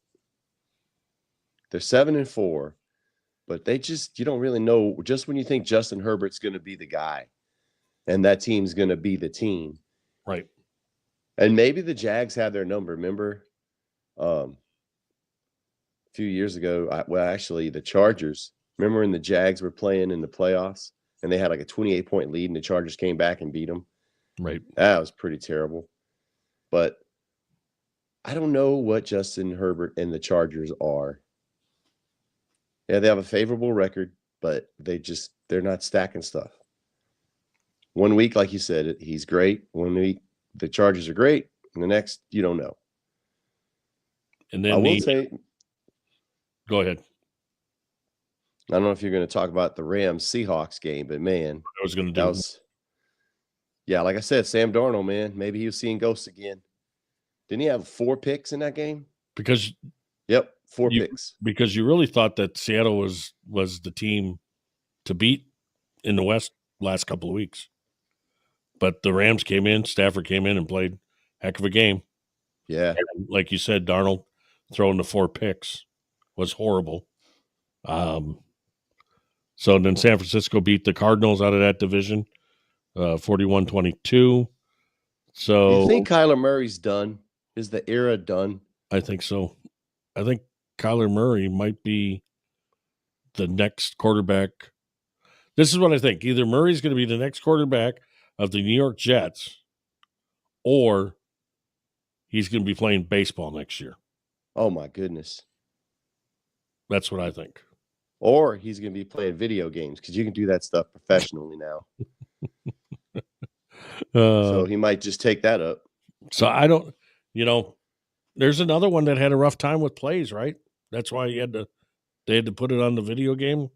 They're 7-4, but you don't really know. Just when you think Justin Herbert's going to be the guy and that team's going to be the team. Right. And maybe the Jags have their number. Remember, a few years ago, actually, the Chargers. Remember when the Jags were playing in the playoffs and they had like a 28-point lead and the Chargers came back and beat them? Right. That was pretty terrible. But I don't know what Justin Herbert and the Chargers are. Yeah, they have a favorable record, but they're not stacking stuff. One week, like you said, he's great. One week, the Chargers are great. And the next, you don't know. And then I will say, go ahead. I don't know if you're going to talk about the Rams-Seahawks game, but man, I was going to do. Yeah, like I said, Sam Darnold, man, maybe he was seeing ghosts again. Didn't he have 4 picks in that game? Yep, 4 picks. Because you really thought that Seattle was the team to beat in the West last couple of weeks. But the Rams came in, Stafford came in and played a heck of a game. Yeah. And like you said, Darnold throwing the 4 picks was horrible. So then San Francisco beat the Cardinals out of that division, 41-22. So do you think Kyler Murray's done? Is the era done? I think so. I think Kyler Murray might be the next quarterback. This is what I think. Either Murray's going to be the next quarterback of the New York Jets, or he's going to be playing baseball next year. Oh, my goodness. That's what I think. Or he's going to be playing video games because you can do that stuff professionally now. So he might just take that up. So I don't, there's another one that had a rough time with plays, right? That's why they had to put it on the video game,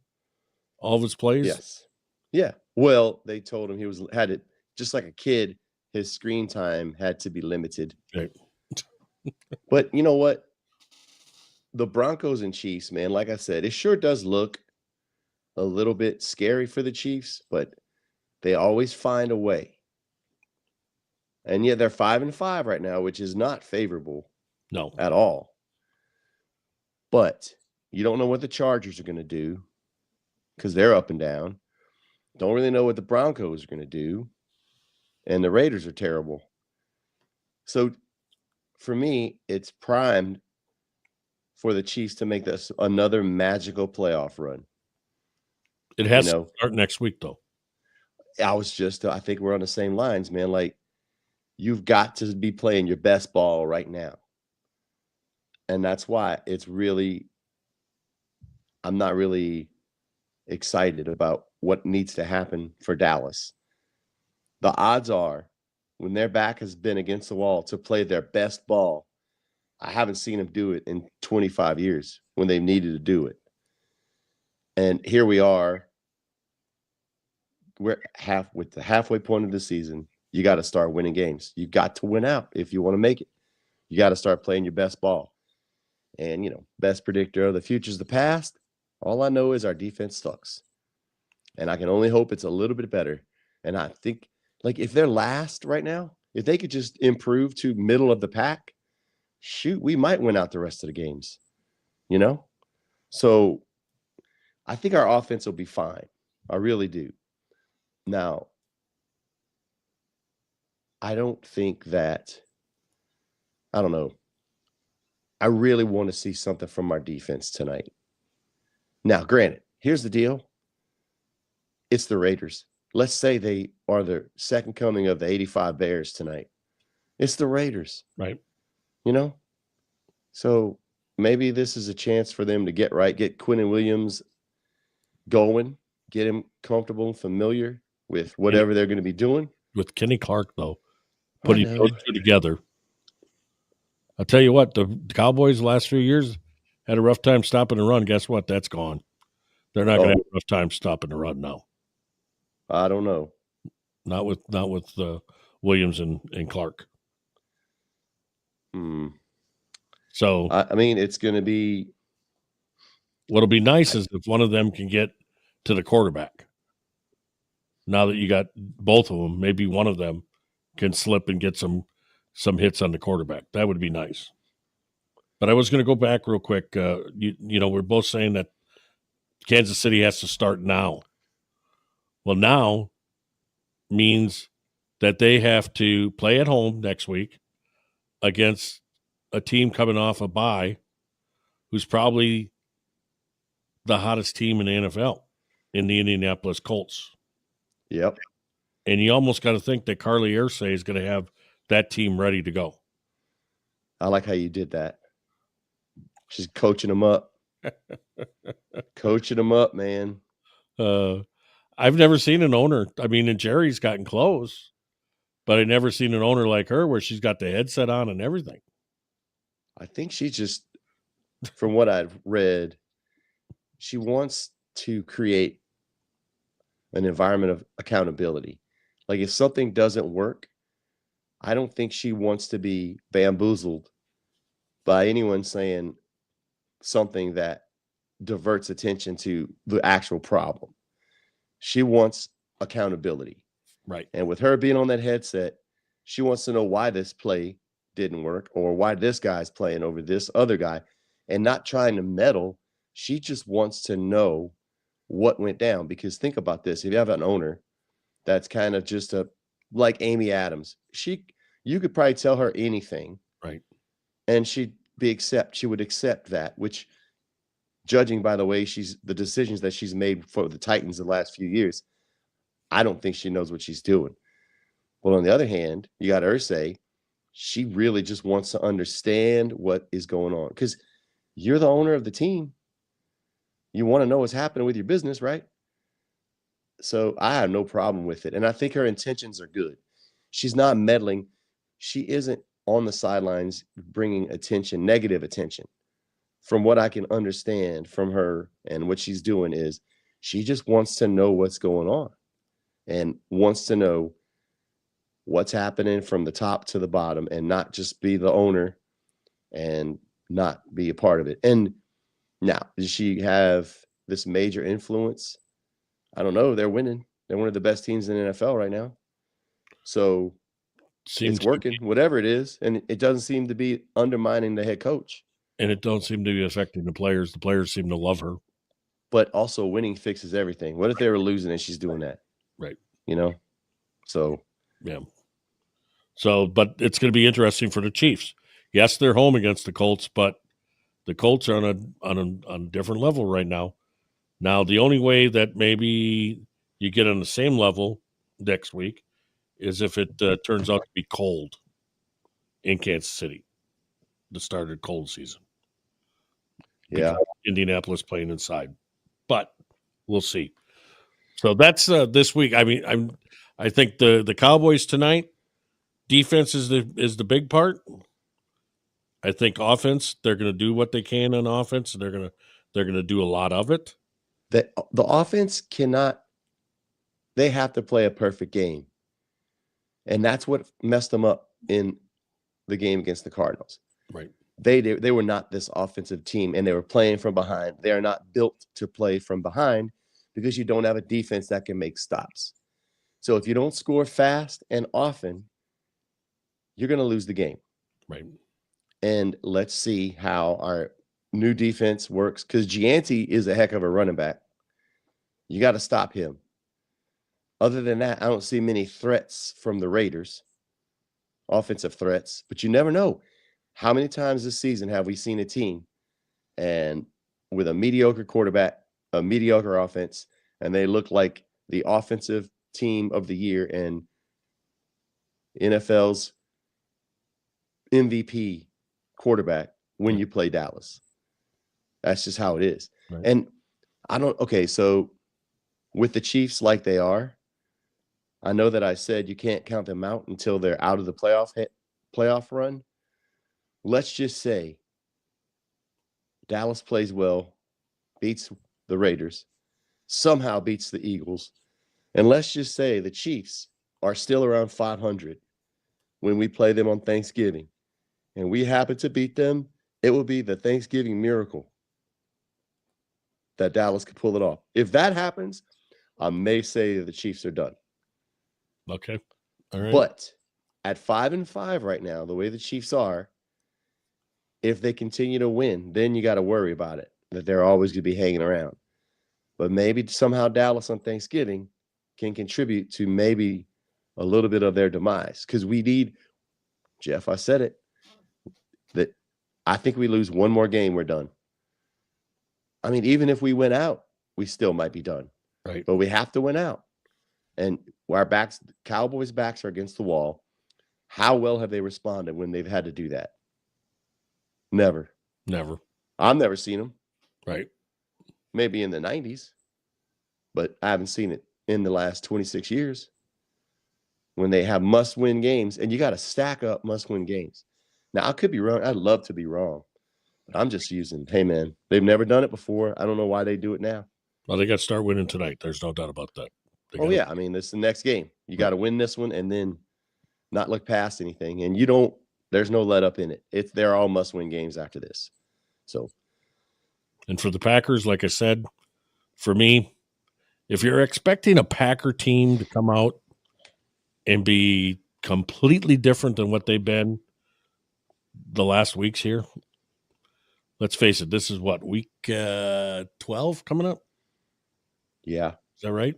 all of his plays. Yes. Yeah. Well, they told him had it just like a kid. His screen time had to be limited. Right. But you know what? The Broncos and Chiefs, man, like I said, it sure does look a little bit scary for the Chiefs, but they always find a way. And yet they're 5-5 right now, which is not favorable. No. At all. But you don't know what the Chargers are going to do because they're up and down. Don't really know what the Broncos are going to do. And the Raiders are terrible. So for me, it's primed for the Chiefs to make this another magical playoff run. It has to start next week, though. I think we're on the same lines, man. Like, you've got to be playing your best ball right now. And that's why I'm not really excited about what needs to happen for Dallas. The odds are, when their back has been against the wall to play their best ball, I haven't seen them do it in 25 years when they've needed to do it. And here we are. We're with the halfway point of the season. You got to start winning games. You got to win out if you want to make it. You got to start playing your best ball. And, best predictor of the future is the past. All I know is our defense sucks. And I can only hope it's a little bit better. And I think, if they're last right now, if they could just improve to middle of the pack, shoot, we might win out the rest of the games. So I think our offense will be fine. I really do. Now, I don't think that, I don't know. I really want to see something from our defense tonight. Now, granted, here's the deal. It's the Raiders. Let's say they are the second coming of the 85 Bears tonight. It's the Raiders. Right. So maybe this is a chance for them to get Quinnen Williams going, get him comfortable and familiar with whatever they're going to be doing. With Kenny Clark, though, putting those two together. I'll tell you what, the Cowboys the last few years had a rough time stopping the run. Guess what? That's gone. They're not going to have a rough time stopping the run now. I don't know. Not with Williams and Clark. So I mean, it's going to be. What'll be nice is if one of them can get to the quarterback. Now that you got both of them, maybe one of them can slip and get some hits on the quarterback. That would be nice. But I was going to go back real quick. We're both saying that Kansas City has to start now. Well, now means that they have to play at home next week. against a team coming off a bye who's probably the hottest team in the NFL in the Indianapolis Colts. Yep. And you almost got to think that Carly Ersay is going to have that team ready to go. I like how you did that. She's coaching them up. Coaching them up, man. I've never seen an owner. I mean, and Jerry's gotten close, but I've never seen an owner like her where she's got the headset on and everything. I think she just, from what I've read, she wants to create an environment of accountability. Like if something doesn't work, I don't think she wants to be bamboozled by anyone saying something that diverts attention to the actual problem. She wants accountability. Right. And with her being on that headset, she wants to know why this play didn't work or why this guy's playing over this other guy and not trying to meddle. She just wants to know what went down. Because think about this. If you have an owner that's kind of just like Amy Adams, you could probably tell her anything. Right. And she would accept that, which judging by the way the decisions that she's made for the Titans the last few years, I don't think she knows what she's doing. Well, on the other hand, you got Irsay. She really just wants to understand what is going on because you're the owner of the team. You want to know what's happening with your business, right? So I have no problem with it. And I think her intentions are good. She's not meddling. She isn't on the sidelines bringing attention, negative attention. From what I can understand from her and what she's doing is she just wants to know what's going on and wants to know what's happening from the top to the bottom and not just be the owner and not be a part of it. And now, does she have this major influence? I don't know. They're winning. They're one of the best teams in the NFL right now. So it's working, whatever it is. And it doesn't seem to be undermining the head coach. And it don't seem to be affecting the players. The players seem to love her. But also winning fixes everything. What if they were losing and she's doing that? Right. You know? So. Yeah. So, but it's going to be interesting for the Chiefs. Yes, they're home against the Colts, but the Colts are on a different level right now. Now, the only way that maybe you get on the same level next week is if it turns out to be cold in Kansas City, the start of the cold season. Yeah. Indianapolis playing inside, but we'll see. So that's this week. I mean, I think the Cowboys tonight, defense is the big part. I think offense, they're going to do what they can on offense. They're going to do a lot of it. The offense cannot. They have to play a perfect game, and that's what messed them up in the game against the Cardinals. Right. They were not this offensive team, and they were playing from behind. They are not built to play from behind because you don't have a defense that can make stops. So if you don't score fast and often, you're going to lose the game. Right. And let's see how our new defense works because Gianti is a heck of a running back. You got to stop him. Other than that, I don't see many threats from the Raiders, offensive threats, but you never know. How many times this season have we seen a team and with a mediocre quarterback, a mediocre offense, and they look like the offensive team of the year and NFL's MVP quarterback when you play Dallas? That's just how it is. Right. And so with the Chiefs like they are, I know that I said you can't count them out until they're out of the playoff run. Let's just say Dallas plays well, beats the Raiders, somehow beats the Eagles, and let's just say the Chiefs are still around 500 when we play them on Thanksgiving, and we happen to beat them. It will be the Thanksgiving miracle that Dallas could pull it off. If that happens, I may say the Chiefs are done. Okay. All right. But at 5-5 right now, the way the Chiefs are, if they continue to win, then you got to worry about it, that they're always going to be hanging around. But maybe somehow Dallas on Thanksgiving can contribute to maybe a little bit of their demise because we need, Jeff, I said it, I think we lose one more game, we're done. I mean, even if we win out, we still might be done. Right. But we have to win out. And our Cowboys' backs are against the wall. How well have they responded when they've had to do that? Never. I've never seen them. Right. Maybe in the 90s, but I haven't seen it in the last 26 years when they have must-win games, and you got to stack up must-win games. Now, I could be wrong. I'd love to be wrong. But I'm just using, hey, man, they've never done it before. I don't know why they do it now. Well, they got to start winning tonight. There's no doubt about that. Yeah. I mean, it's the next game. You got to win this one and then not look past anything. And there's no let up in it. They're all must-win games after this. So. And for the Packers, like I said, for me, if you're expecting a Packer team to come out and be completely different than what they've been the last weeks here, let's face it, this is what, week 12 coming up? Yeah. Is that right?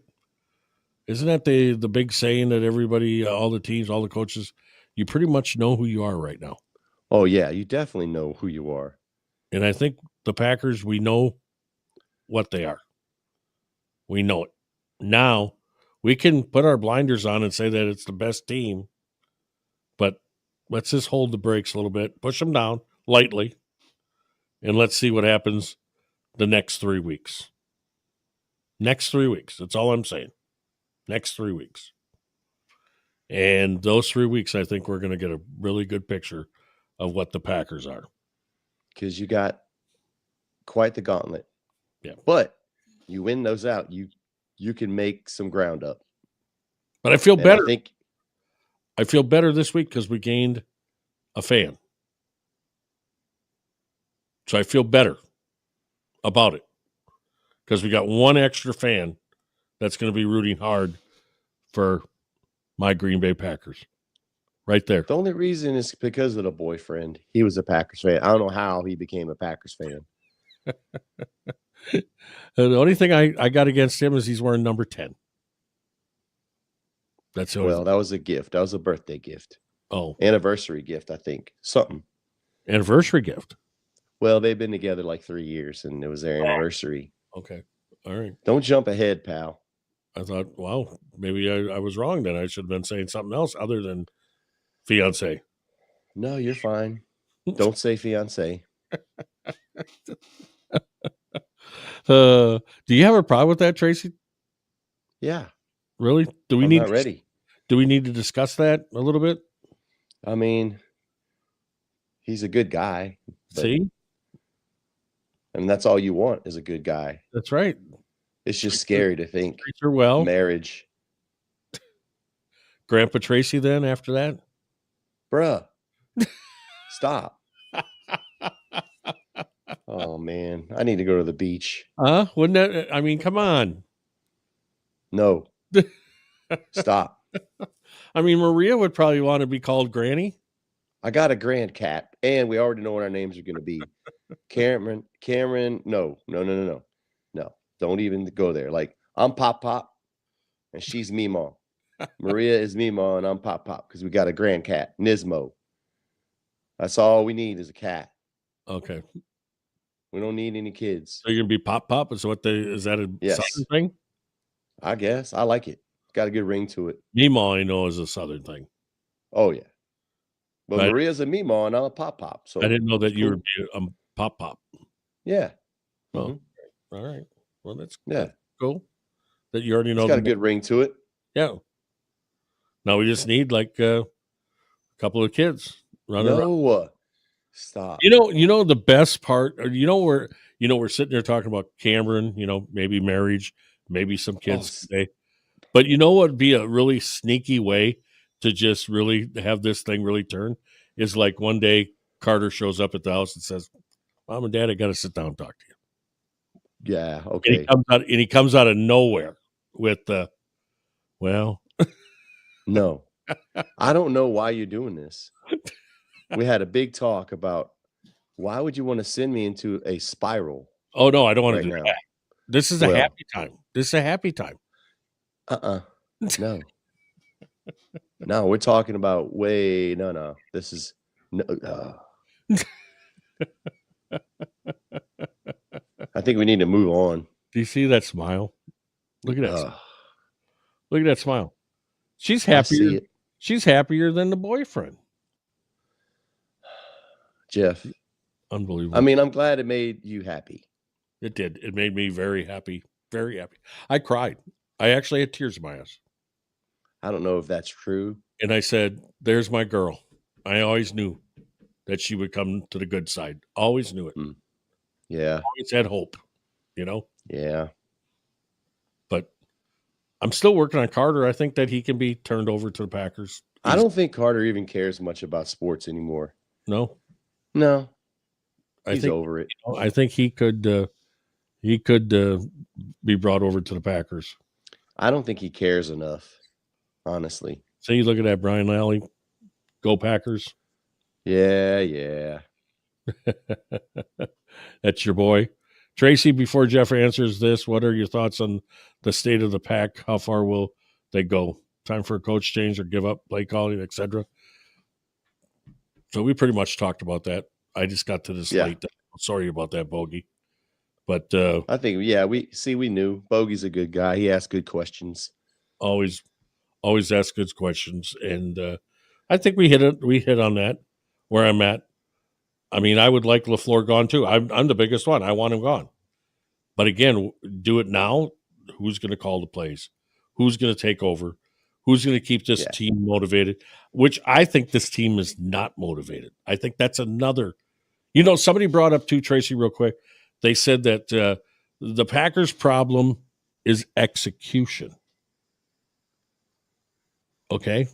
Isn't that the big saying that everybody, all the teams, all the coaches, you pretty much know who you are right now? Oh, yeah. You definitely know who you are. And I think the Packers, we know what they are. We know it. Now, we can put our blinders on and say that it's the best team, but let's just hold the brakes a little bit, push them down lightly, and let's see what happens the next 3 weeks. Next 3 weeks. That's all I'm saying. Next 3 weeks. And those 3 weeks, I think we're going to get a really good picture of what the Packers are. Because you got quite the gauntlet. Yeah. But you win those out, you can make some ground up. But I feel better. I feel better this week because we gained a fan. So I feel better about it because we got one extra fan that's going to be rooting hard for my Green Bay Packers. Right there. The only reason is because of the boyfriend. He was a Packers fan. I don't know how he became a Packers fan. The only thing I got against him is he's wearing number 10. That's the only thing. That was a gift. That was a birthday gift. Oh. Anniversary gift, I think. Something. Anniversary gift? Well, they've been together like 3 years, and it was their anniversary. Okay. All right. Don't jump ahead, pal. I thought, wow, maybe I was wrong then. I should have been saying something else other than fiance. No, you're fine. Don't say fiance. Do you have a problem with that, Tracy? Yeah. Really? I'm not ready. Do we need to discuss that a little bit? I mean, he's a good guy. See? I mean, that's all you want is a good guy. That's right. It's just scary to think marriage. Grandpa Tracy then after that? Bruh. Stop. Oh, man. I need to go to the beach. Wouldn't that? I mean, come on. No. Stop. I mean, Maria would probably want to be called Granny. I got a grand cat, and we already know what our names are going to be. Cameron, no. Don't even go there. Like, I'm Pop Pop, and she's Meemaw. Maria is Meemaw, and I'm Pop Pop, because we got a grand cat, Nismo. That's all we need is a cat. Okay. We don't need any kids. So you're going to be Pop Pop? Is that a Southern thing? I guess. I like it. Got a good ring to it. Meemaw, I know, is a Southern thing. Oh, yeah. But Maria's a Meemaw, and I'm a Pop Pop. So I didn't know that you were a Pop Pop. Yeah. Oh, all right. Well, that's cool. That you already know. It's got a good ring to it. Yeah. Now we just need like a couple of kids running around. Stop. You know the best part. We're sitting there talking about Cameron. Maybe marriage, maybe some kids today. But you know what would be a really sneaky way to just really have this thing really turn is like one day Carter shows up at the house and says, "Mom and Dad, I got to sit down and talk to you." Yeah, okay. And he comes out of nowhere with well. No. I don't know why you're doing this. We had a big talk about why would you want to send me into a spiral? Oh, no, I don't want to do that. This is a happy time. This is a happy time. No. No, we're talking about no. This is no. I think we need to move on. Do you see that smile? Look at that. Ugh, Look at that smile. She's I see happier. it, She's happier than the boyfriend. Jeff. Unbelievable. I mean, I'm glad it made you happy. It did. It made me very happy. Very happy. I cried. I actually had tears in my eyes. I don't know if that's true. And I said, there's my girl. I always knew that she would come to the good side. Always knew it. Yeah. Always had hope, you know? Yeah. But I'm still working on Carter. I think that he can be turned over to the Packers. I don't think Carter even cares much about sports anymore. No. He's over it. I think he could be brought over to the Packers. I don't think he cares enough, honestly. So you look at that, Brian Lally. Go Packers. Yeah. That's your boy. Tracy, before Jeff answers this, what are your thoughts on the state of the pack? How far will they go? Time for a coach change or give up play calling, etc. So we pretty much talked about that. I just got to this late. Sorry about that, Bogey. But I think, we knew Bogey's a good guy. He asked good questions. Always ask good questions. And I think we hit on that where I'm at. I mean, I would like LaFleur gone too. I'm the biggest one. I want him gone. But again, do it now. Who's going to call the plays? Who's going to take over? Who's going to keep this team motivated? Which I think this team is not motivated. I think that's another. Somebody brought up too, Tracy, real quick. They said that the Packers' problem is execution. Okay?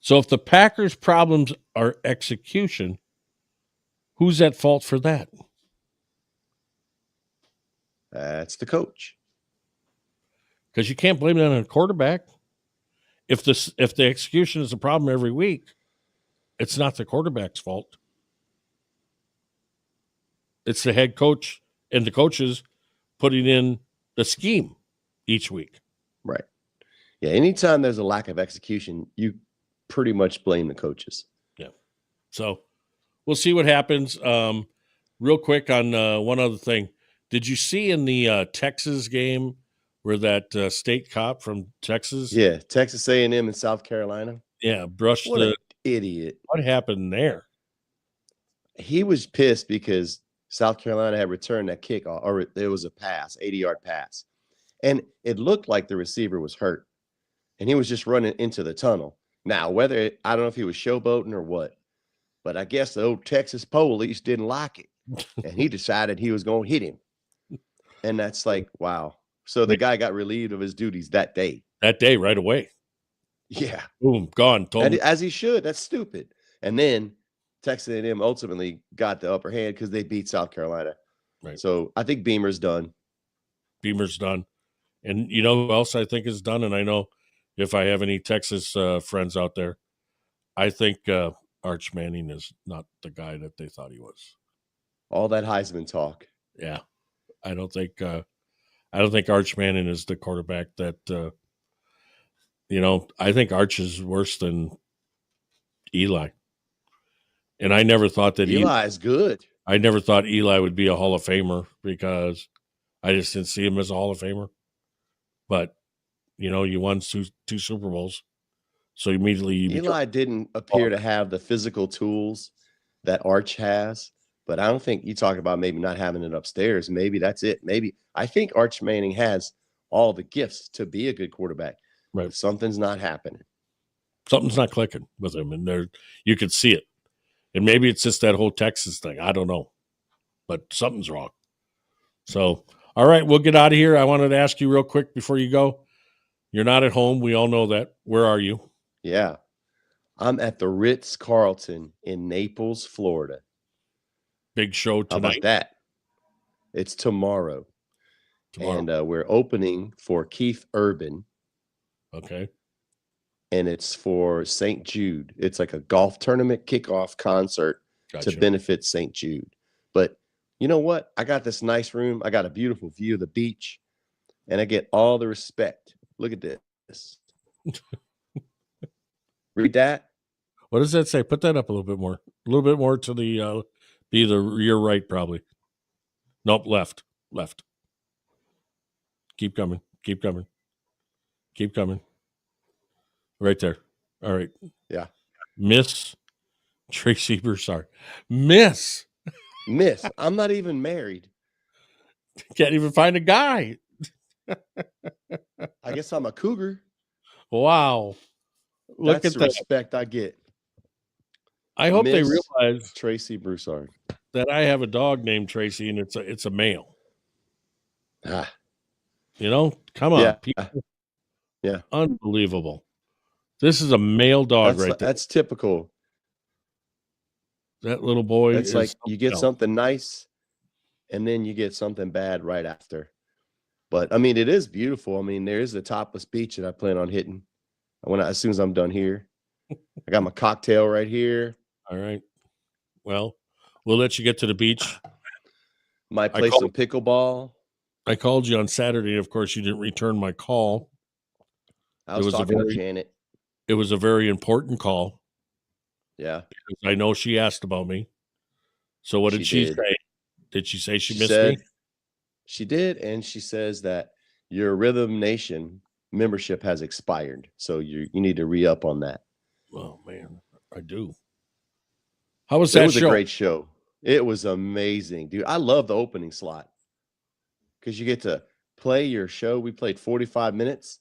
So if the Packers' problems are execution, who's at fault for that? That's the coach. Because you can't blame that on a quarterback. If the execution is a problem every week, it's not the quarterback's fault. It's the head coach and the coaches putting in the scheme each week. Right. Yeah, anytime there's a lack of execution, you pretty much blame the coaches. Yeah. So we'll see what happens. Real quick on one other thing. Did you see in the Texas game where that state cop from Texas? Yeah, Texas A&M in South Carolina. Yeah, brushed what an idiot. What happened there? He was pissed because South Carolina had returned that kick, or it was a pass, 80-yard pass. And it looked like the receiver was hurt. And he was just running into the tunnel. Now, I don't know if he was showboating or what, but I guess the old Texas police didn't like it. And he decided he was going to hit him. And that's like, wow. So the guy got relieved of his duties that day. That day, right away. Yeah. Boom, gone. As he should. That's stupid. And then Texas A&M ultimately got the upper hand because they beat South Carolina. Right. So I think Beamer's done. And you know who else I think is done? And I know if I have any Texas friends out there, I think Arch Manning is not the guy that they thought he was. All that Heisman talk. Yeah. I don't think Arch Manning is the quarterback that I think Arch is worse than Eli. And I never thought that Eli is good. I never thought Eli would be a Hall of Famer because I just didn't see him as a Hall of Famer. But, you won two Super Bowls. So immediately Eli didn't appear to have the physical tools that Arch has. But I don't think you talk about maybe not having it upstairs. Maybe that's it. Maybe I think Arch Manning has all the gifts to be a good quarterback. Right. Something's not happening. Something's not clicking with him. And you could see it. And maybe it's just that whole Texas thing. I don't know. But something's wrong. So, all right, we'll get out of here. I wanted to ask you real quick before you go. You're not at home. We all know that. Where are you? Yeah. I'm at the Ritz-Carlton in Naples, Florida. Big show tonight. How about that? It's tomorrow. And we're opening for Keith Urban. Okay. And it's for St. Jude. It's like a golf tournament kickoff concert to benefit St. Jude. But you know what? I got this nice room. I got a beautiful view of the beach. And I get all the respect. Look at this. Read that. What does that say? Put that up a little bit more. A little bit more to the Be your right, probably. Nope, left. Keep coming. Right there. All right. Yeah. Miss Tracy Broussard. Miss. I'm not even married. Can't even find a guy. I guess I'm a cougar. Wow. Look That's at the that. respect I get. I hope they Miss realize Tracy Broussard. that I have a dog named Tracy and it's a male. Ah, Come on. yeah. People, Yeah. unbelievable. This is a male dog right there. That's typical. That little boy That's is like you get else. something nice and then you get something bad right after. But I mean, it is beautiful. I mean, there is a topless beach that I plan on hitting as soon as I'm done here. I got my cocktail right here. All right. Well, we'll let you get to the beach. Might play some pickleball. I called you on Saturday. Of course, you didn't return my call. I was talking to Janet. It was a very important call. Yeah. I know she asked about me. So what did she say? Did she say she missed me? She did, and she says that your Rhythm Nation membership has expired. So you need to re-up on that. Oh, man, I do. How was that show? It was a great show. It was amazing, dude. I love the opening slot because you get to play your show. We played 45 minutes,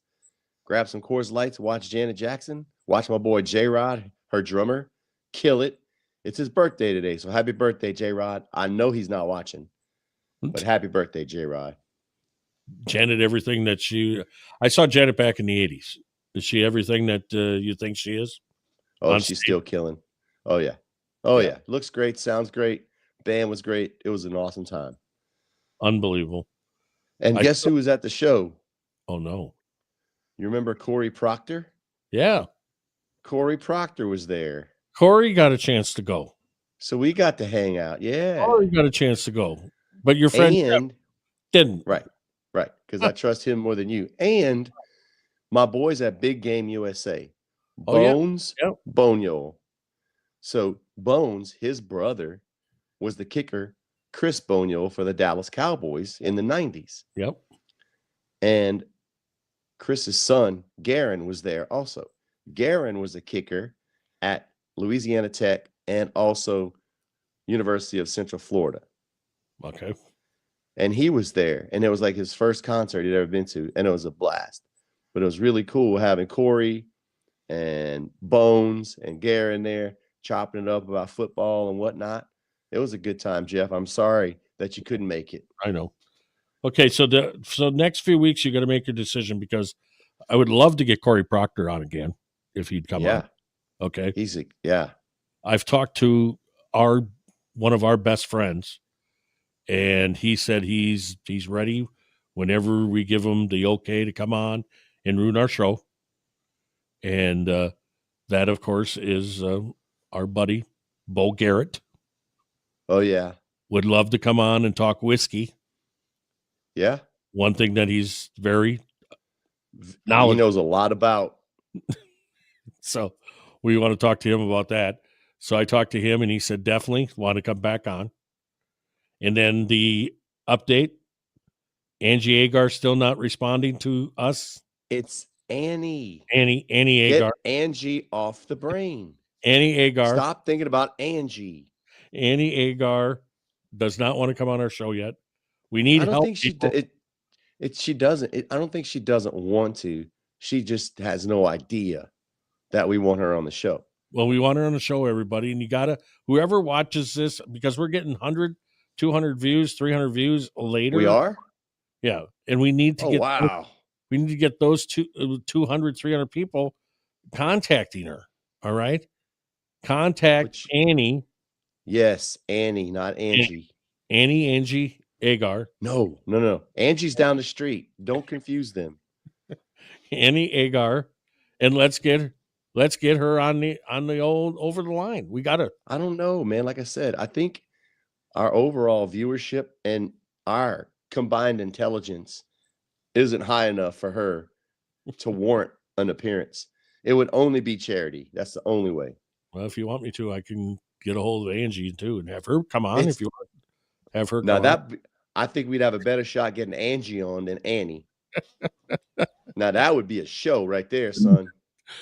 grab some Coors Lights, watch Janet Jackson, watch my boy J-Rod, her drummer, kill it. It's his birthday today, so happy birthday, J-Rod. I know he's not watching, but happy birthday, J-Rod. Janet, everything that I saw Janet back in the 80s. Is she everything that you think she is? Oh, she's still killing. Oh, yeah. Oh, yeah. Looks great. Sounds great. Band was great. It was an awesome time. Unbelievable. And guess who was at the show? Oh, no. You remember Corey Proctor? Yeah. Corey Proctor was there. Corey got a chance to go. So we got to hang out. Yeah. Corey got a chance to go. But your friend didn't. Right. Because I trust him more than you. And my boys at Big Game USA. Bones Boneyol. So Bones, his brother, was the kicker, Chris Boneyol, for the Dallas Cowboys in the 90s. Yep. And Chris's son, Garen, was there also. Garen was a kicker at Louisiana Tech and also University of Central Florida. Okay. And he was there. And it was like his first concert he'd ever been to. And it was a blast. But it was really cool having Corey and Bones and Garen there, chopping it up about football and whatnot. It was a good time, Jeff. I'm sorry that you couldn't make it. I know. Okay, so next few weeks you got to make your decision because I would love to get Corey Proctor on again if he'd come on. Okay. I've talked to one of our best friends, and he said he's ready whenever we give him the okay to come on and ruin our show. And that, of course, is our buddy Bo Garrett. Oh, yeah. Would love to come on and talk whiskey. Yeah. One thing that he's very knowledgeable. He knows a lot about. So we want to talk to him about that. So I talked to him, and he said definitely want to come back on. And then the update, Angie Agar still not responding to us. It's Annie Agar. Get Angie off the brain. Annie Agar. Stop thinking about Angie. Annie Agar does not want to come on our show yet. We need help. I don't think she doesn't. I don't think she doesn't want to. She just has no idea that we want her on the show. Well, we want her on the show, everybody. And you got to, whoever watches this, because we're getting 100, 200 views, 300 views later. We are? Yeah. And we need to we need to get those 200, 300 people contacting her. All right. Contact Annie. Yes. Annie, not Angie. Angie Agar. No. Angie's down the street. Don't confuse them. Annie Agar. And let's get her on the old over the line. We got to. I don't know, man. Like I said, I think our overall viewership and our combined intelligence isn't high enough for her to warrant an appearance. It would only be charity. That's the only way. Well, if you want me to, I can get a hold of Angie too and have her come on if you want. Have her Now come on. I think we'd have a better shot getting Angie on than Annie. Now that would be a show right there, son.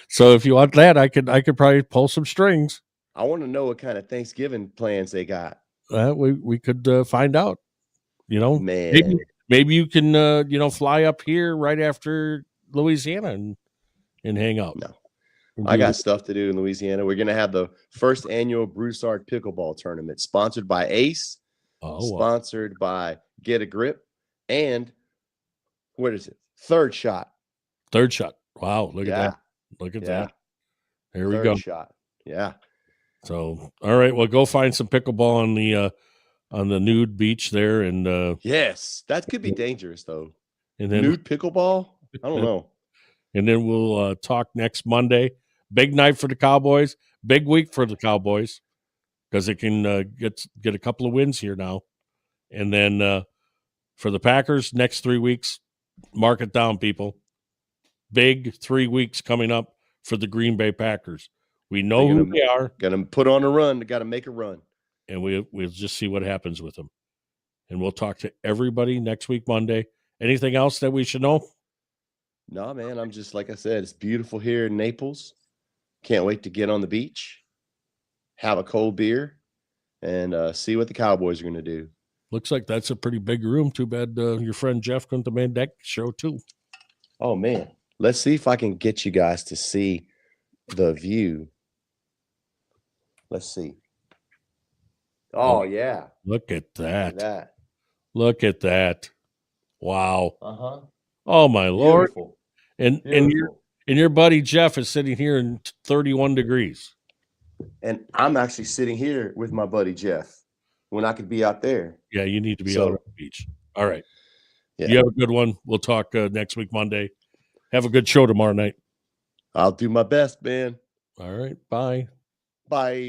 So if you want that, I could probably pull some strings. I want to know what kind of Thanksgiving plans they got. We could find out. You know, Man, maybe you can fly up here right after Louisiana and hang out. no, I got stuff to do in Louisiana. We're gonna have the first annual Broussard pickleball tournament, sponsored by Ace, sponsored by Get a Grip, and what is it? Third Shot. Third Shot. Wow, look at that. Look at that. There we go. Third Shot. Yeah. So, all right, well, go find some pickleball on the nude beach there, and yes, that could be dangerous though. And then nude pickleball. I don't know. And then we'll talk next Monday. Big night for the Cowboys. Big week for the Cowboys because it can get a couple of wins here now. And then for the Packers, next 3 weeks, mark it down, people. Big 3 weeks coming up for the Green Bay Packers. We know who they are. Got to put on a run. Got to make a run. And we'll just see what happens with them. And we'll talk to everybody next week, Monday. Anything else that we should know? No, man. I'm just, like I said, it's beautiful here in Naples. Can't wait to get on the beach, have a cold beer, and see what the Cowboys are going to do. Looks like that's a pretty big room. Too bad your friend Jeff couldn't have made that show too. Oh, man. Let's see if I can get you guys to see the view. Let's see. Oh, yeah. Look at that. Look at that. Look at that. Wow. Uh-huh. Oh, my Lord. Beautiful. And your buddy Jeff is sitting here in 31 degrees. And I'm actually sitting here with my buddy Jeff when I could be out there. Yeah, you need to be out on the beach. All right. Yeah. You have a good one. We'll talk next week, Monday. Have a good show tomorrow night. I'll do my best, man. All right. Bye. Bye.